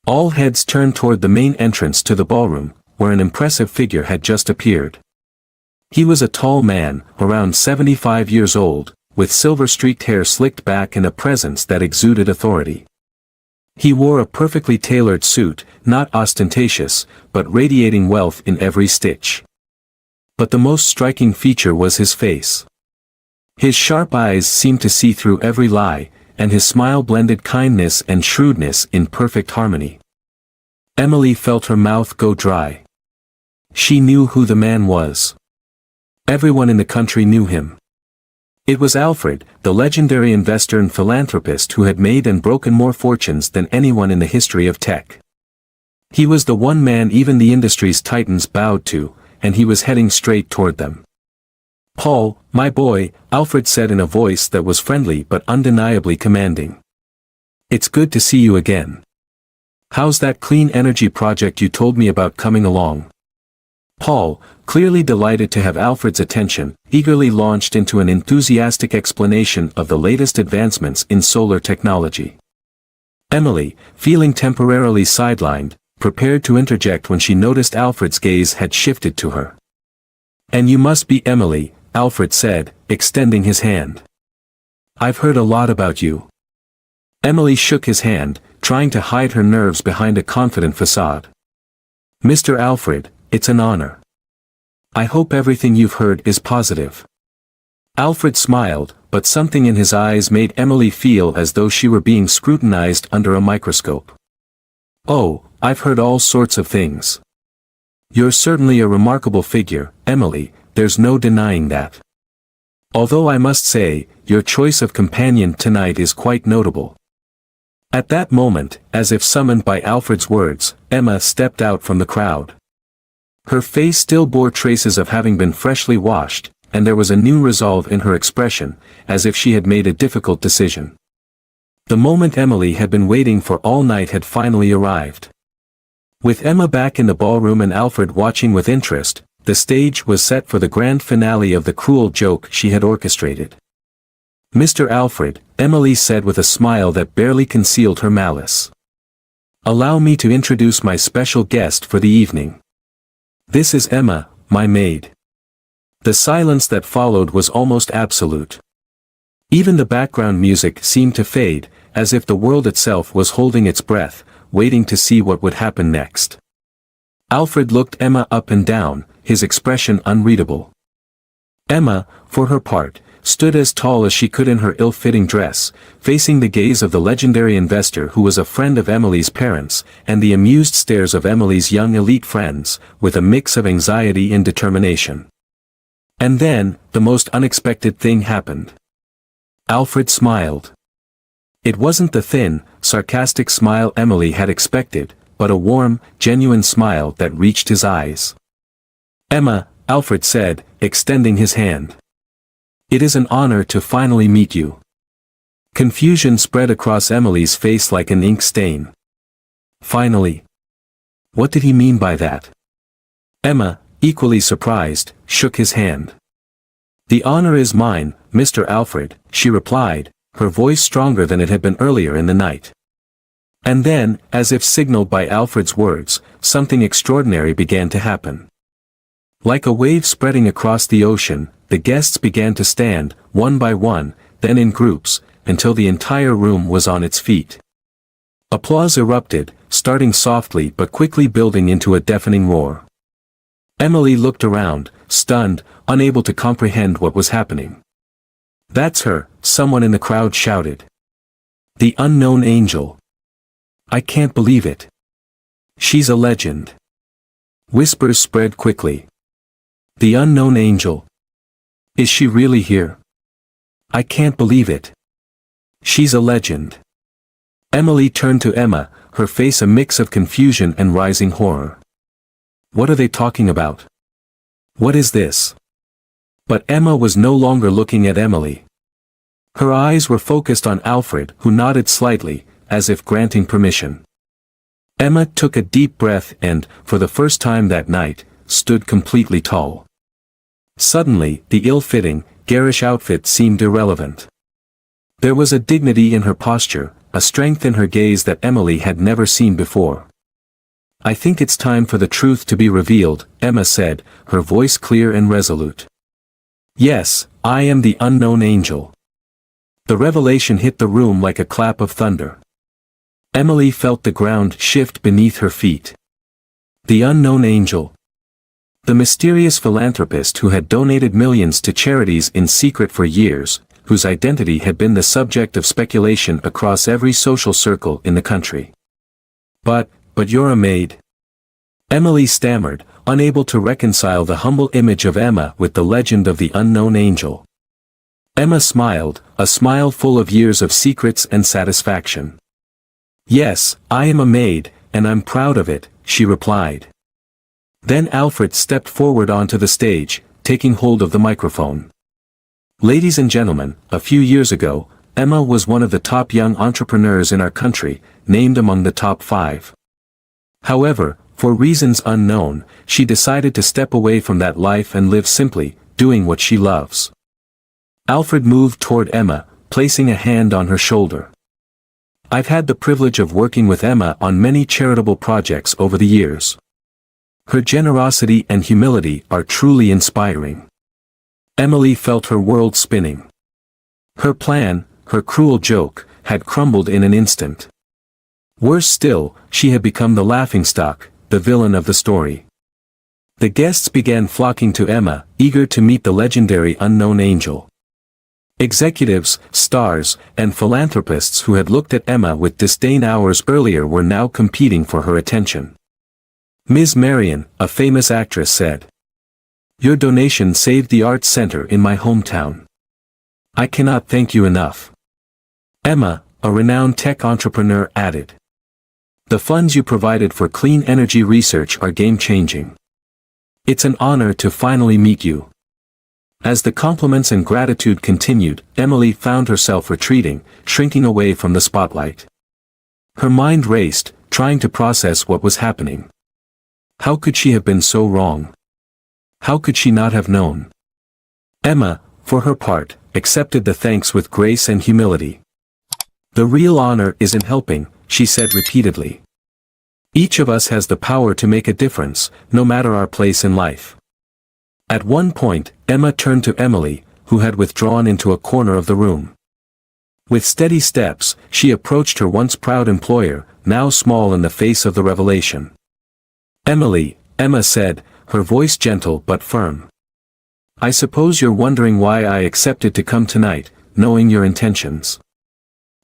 All heads turned toward the main entrance to the ballroom, where an impressive figure had just appeared. He was a tall man, around 75 years old, with silver-streaked hair slicked back and a presence that exuded authority. He wore a perfectly tailored suit, not ostentatious, but radiating wealth in every stitch. But the most striking feature was his face. His sharp eyes seemed to see through every lie, and his smile blended kindness and shrewdness in perfect harmony. Emily felt her mouth go dry. She knew who the man was. Everyone in the country knew him. It was Alfred, the legendary investor and philanthropist who had made and broken more fortunes than anyone in the history of tech. He was the one man even the industry's titans bowed to, and he was heading straight toward them. "Paul, my boy," Alfred said in a voice that was friendly but undeniably commanding. "It's good to see you again. How's that clean energy project you told me about coming along?" Paul, clearly delighted to have Alfred's attention, eagerly launched into an enthusiastic explanation of the latest advancements in solar technology. Emily, feeling temporarily sidelined, prepared to interject when she noticed Alfred's gaze had shifted to her. "And you must be Emily," Alfred said, extending his hand. "I've heard a lot about you." Emily shook his hand, trying to hide her nerves behind a confident facade. "Mr. Alfred, it's an honor. I hope everything you've heard is positive." Alfred smiled, but something in his eyes made Emily feel as though she were being scrutinized under a microscope. "Oh, I've heard all sorts of things. You're certainly a remarkable figure, Emily, there's no denying that. Although I must say, your choice of companion tonight is quite notable. At that moment, as if summoned by Alfred's words, Emma stepped out from the crowd. Her face still bore traces of having been freshly washed, and there was a new resolve in her expression, as if she had made a difficult decision. The moment Emily had been waiting for all night had finally arrived. With Emma back in the ballroom and Alfred watching with interest, the stage was set for the grand finale of the cruel joke she had orchestrated. "Mr. Alfred," Emily said with a smile that barely concealed her malice. "Allow me to introduce my special guest for the evening. This is Emma, my maid." The silence that followed was almost absolute. Even the background music seemed to fade, as if the world itself was holding its breath, waiting to see what would happen next. Alfred looked Emma up and down, his expression unreadable. Emma, for her part, stood as tall as she could in her ill-fitting dress, facing the gaze of the legendary investor who was a friend of Emily's parents, and the amused stares of Emily's young elite friends, with a mix of anxiety and determination. And then, the most unexpected thing happened. Alfred smiled. It wasn't the thin, sarcastic smile Emily had expected, but a warm, genuine smile that reached his eyes. "Emma," Alfred said, extending his hand. "It is an honor to finally meet you." Confusion spread across Emily's face like an ink stain. Finally. What did he mean by that? Emma, equally surprised, shook his hand. "The honor is mine, Mr. Alfred," she replied, her voice stronger than it had been earlier in the night. And then, as if signaled by Alfred's words, something extraordinary began to happen. Like a wave spreading across the ocean, the guests began to stand, one by one, then in groups, until the entire room was on its feet. Applause erupted, starting softly but quickly building into a deafening roar. Emily looked around, stunned, unable to comprehend what was happening. "That's her," someone in the crowd shouted. "The unknown angel. I can't believe it. She's a legend." Whispers spread quickly. "The unknown angel. Is she really here? I can't believe it. She's a legend." Emily turned to Emma, her face a mix of confusion and rising horror. "What are they talking about? What is this?" But Emma was no longer looking at Emily. Her eyes were focused on Alfred, who nodded slightly, as if granting permission. Emma took a deep breath and, for the first time that night, stood completely tall. Suddenly, the ill-fitting, garish outfit seemed irrelevant. There was a dignity in her posture, a strength in her gaze that Emily had never seen before. "I think it's time for the truth to be revealed," Emma said, her voice clear and resolute. "Yes, I am the unknown angel." The revelation hit the room like a clap of thunder. Emily felt the ground shift beneath her feet. The unknown angel. The mysterious philanthropist who had donated millions to charities in secret for years, whose identity had been the subject of speculation across every social circle in the country. But you're a maid?" Emily stammered, unable to reconcile the humble image of Emma with the legend of the unknown angel. Emma smiled, a smile full of years of secrets and satisfaction. "Yes, I am a maid, and I'm proud of it," she replied. Then Alfred stepped forward onto the stage, taking hold of the microphone. "Ladies and gentlemen, a few years ago, Emma was one of the top young entrepreneurs in our country, named among the top 5. However, for reasons unknown, she decided to step away from that life and live simply, doing what she loves." Alfred moved toward Emma, placing a hand on her shoulder. "I've had the privilege of working with Emma on many charitable projects over the years. Her generosity and humility are truly inspiring." Emily felt her world spinning. Her plan, her cruel joke, had crumbled in an instant. Worse still, she had become the laughingstock, the villain of the story. The guests began flocking to Emma, eager to meet the legendary unknown angel. Executives, stars, and philanthropists who had looked at Emma with disdain hours earlier were now competing for her attention. Ms. Marion, a famous actress, said. Your donation saved the arts center in my hometown. I cannot thank you enough. Emma, a renowned tech entrepreneur, added. The funds you provided for clean energy research are game-changing. It's an honor to finally meet you. As the compliments and gratitude continued, Emily found herself retreating, shrinking away from the spotlight. Her mind raced, trying to process what was happening. How could she have been so wrong? How could she not have known? Emma, for her part, accepted the thanks with grace and humility. The real honor is in helping, she said repeatedly. Each of us has the power to make a difference, no matter our place in life. At one point, Emma turned to Emily, who had withdrawn into a corner of the room. With steady steps, she approached her once proud employer, now small in the face of the revelation. Emily, Emma said, her voice gentle but firm. I suppose you're wondering why I accepted to come tonight, knowing your intentions.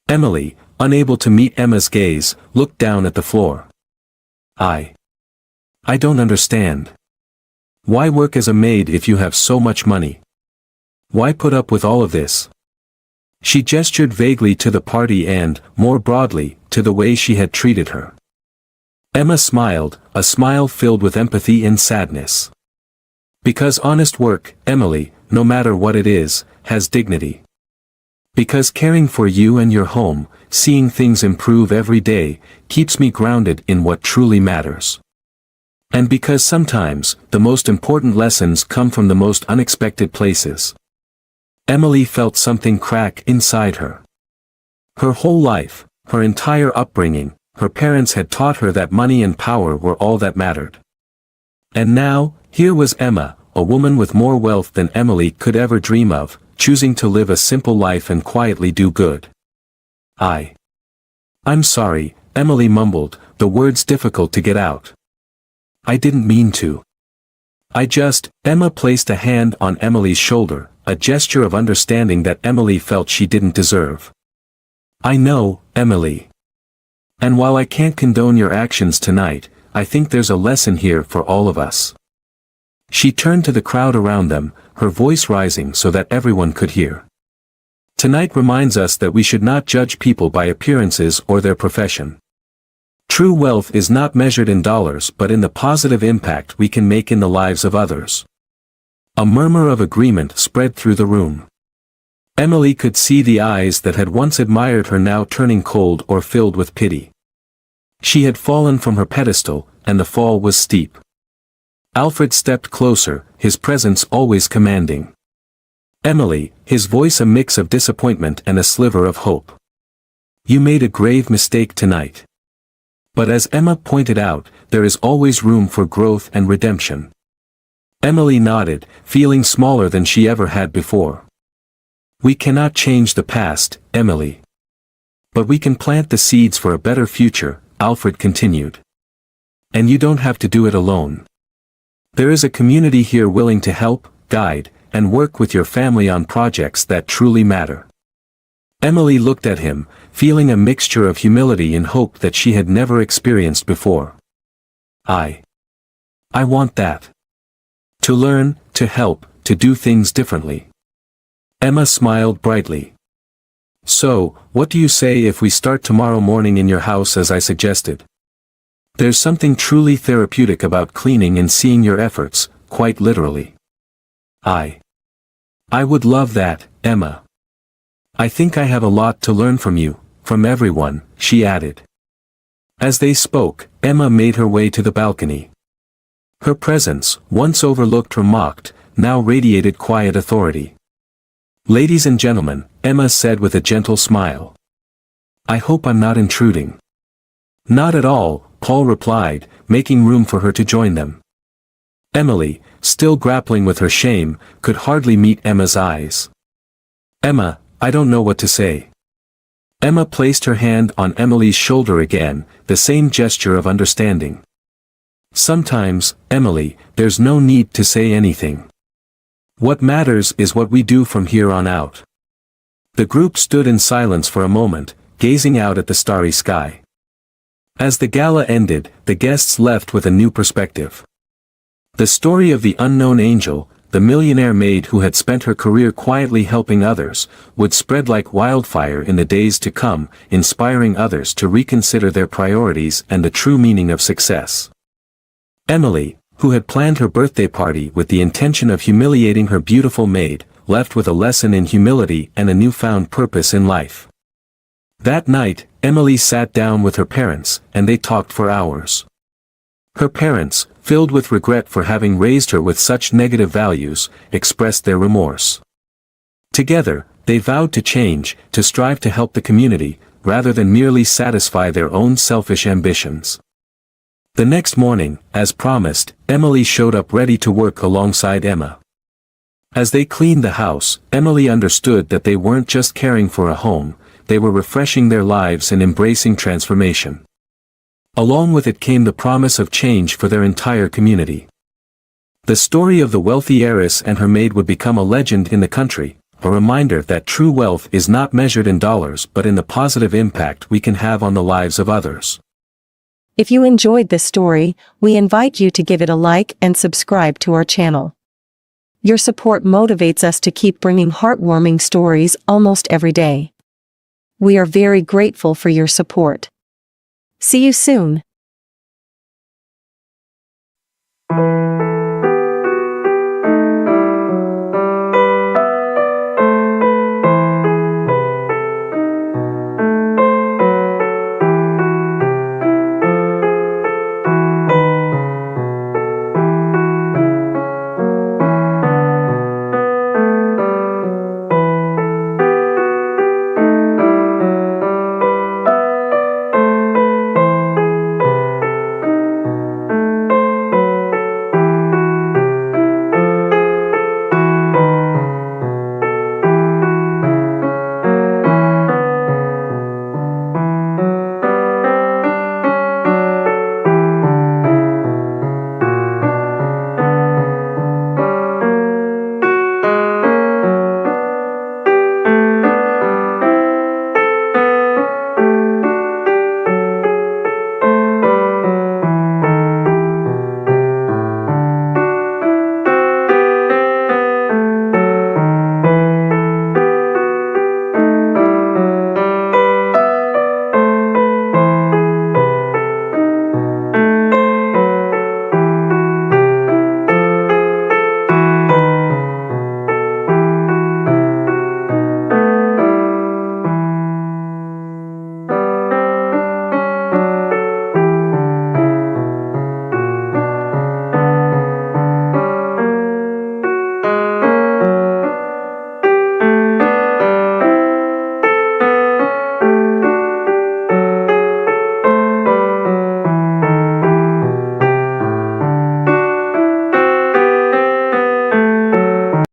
Emily, unable to meet Emma's gaze, looked down at the floor. I don't understand. Why work as a maid if you have so much money? Why put up with all of this? She gestured vaguely to the party and, more broadly, to the way she had treated her. Emma smiled, a smile filled with empathy and sadness. Because honest work, Emily, no matter what it is, has dignity. Because caring for you and your home, seeing things improve every day, keeps me grounded in what truly matters. And because sometimes, the most important lessons come from the most unexpected places. Emily felt something crack inside her. Her whole life, her entire upbringing, her parents had taught her that money and power were all that mattered. And now, here was Emma, a woman with more wealth than Emily could ever dream of, choosing to live a simple life and quietly do good. I'm sorry, Emily mumbled, the words difficult to get out. I didn't mean to. Emma placed a hand on Emily's shoulder, a gesture of understanding that Emily felt she didn't deserve. I know, Emily. And while I can't condone your actions tonight, I think there's a lesson here for all of us. She turned to the crowd around them, her voice rising so that everyone could hear. Tonight reminds us that we should not judge people by appearances or their profession. True wealth is not measured in dollars but in the positive impact we can make in the lives of others. A murmur of agreement spread through the room. Emily could see the eyes that had once admired her now turning cold or filled with pity. She had fallen from her pedestal, and the fall was steep. Alfred stepped closer, his presence always commanding. Emily, his voice a mix of disappointment and a sliver of hope. You made a grave mistake tonight. But as Emma pointed out, there is always room for growth and redemption. Emily nodded, feeling smaller than she ever had before. We cannot change the past, Emily. But we can plant the seeds for a better future, Alfred continued. And you don't have to do it alone. There is a community here willing to help, guide, and work with your family on projects that truly matter. Emily looked at him, feeling a mixture of humility and hope that she had never experienced before. I want that. To learn, to help, to do things differently. Emma smiled brightly. So, what do you say if we start tomorrow morning in your house as I suggested? There's something truly therapeutic about cleaning and seeing your efforts, quite literally. I would love that, Emma. I think I have a lot to learn from you, from everyone, she added. As they spoke, Emma made her way to the balcony. Her presence, once overlooked or mocked, now radiated quiet authority. Ladies and gentlemen, Emma said with a gentle smile. I hope I'm not intruding. Not at all, Paul replied, making room for her to join them. Emily, still grappling with her shame, could hardly meet Emma's eyes. Emma, I don't know what to say. Emma placed her hand on Emily's shoulder again, the same gesture of understanding. Sometimes, Emily, there's no need to say anything. What matters is what we do from here on out. The group stood in silence for a moment, gazing out at the starry sky. As the gala ended, the guests left with a new perspective. The story of the unknown angel, the millionaire maid who had spent her career quietly helping others, would spread like wildfire in the days to come, inspiring others to reconsider their priorities and the true meaning of success. Emily, who had planned her birthday party with the intention of humiliating her beautiful maid, left with a lesson in humility and a newfound purpose in life. That night, Emily sat down with her parents, and they talked for hours. Her parents, filled with regret for having raised her with such negative values, expressed their remorse. Together, they vowed to change, to strive to help the community, rather than merely satisfy their own selfish ambitions. The next morning, as promised, Emily showed up ready to work alongside Emma. As they cleaned the house, Emily understood that they weren't just caring for a home, they were refreshing their lives and embracing transformation. Along with it came the promise of change for their entire community. The story of the wealthy heiress and her maid would become a legend in the country, a reminder that true wealth is not measured in dollars but in the positive impact we can have on the lives of others. If you enjoyed this story, we invite you to give it a like and subscribe to our channel. Your support motivates us to keep bringing heartwarming stories almost every day. We are very grateful for your support. See you soon.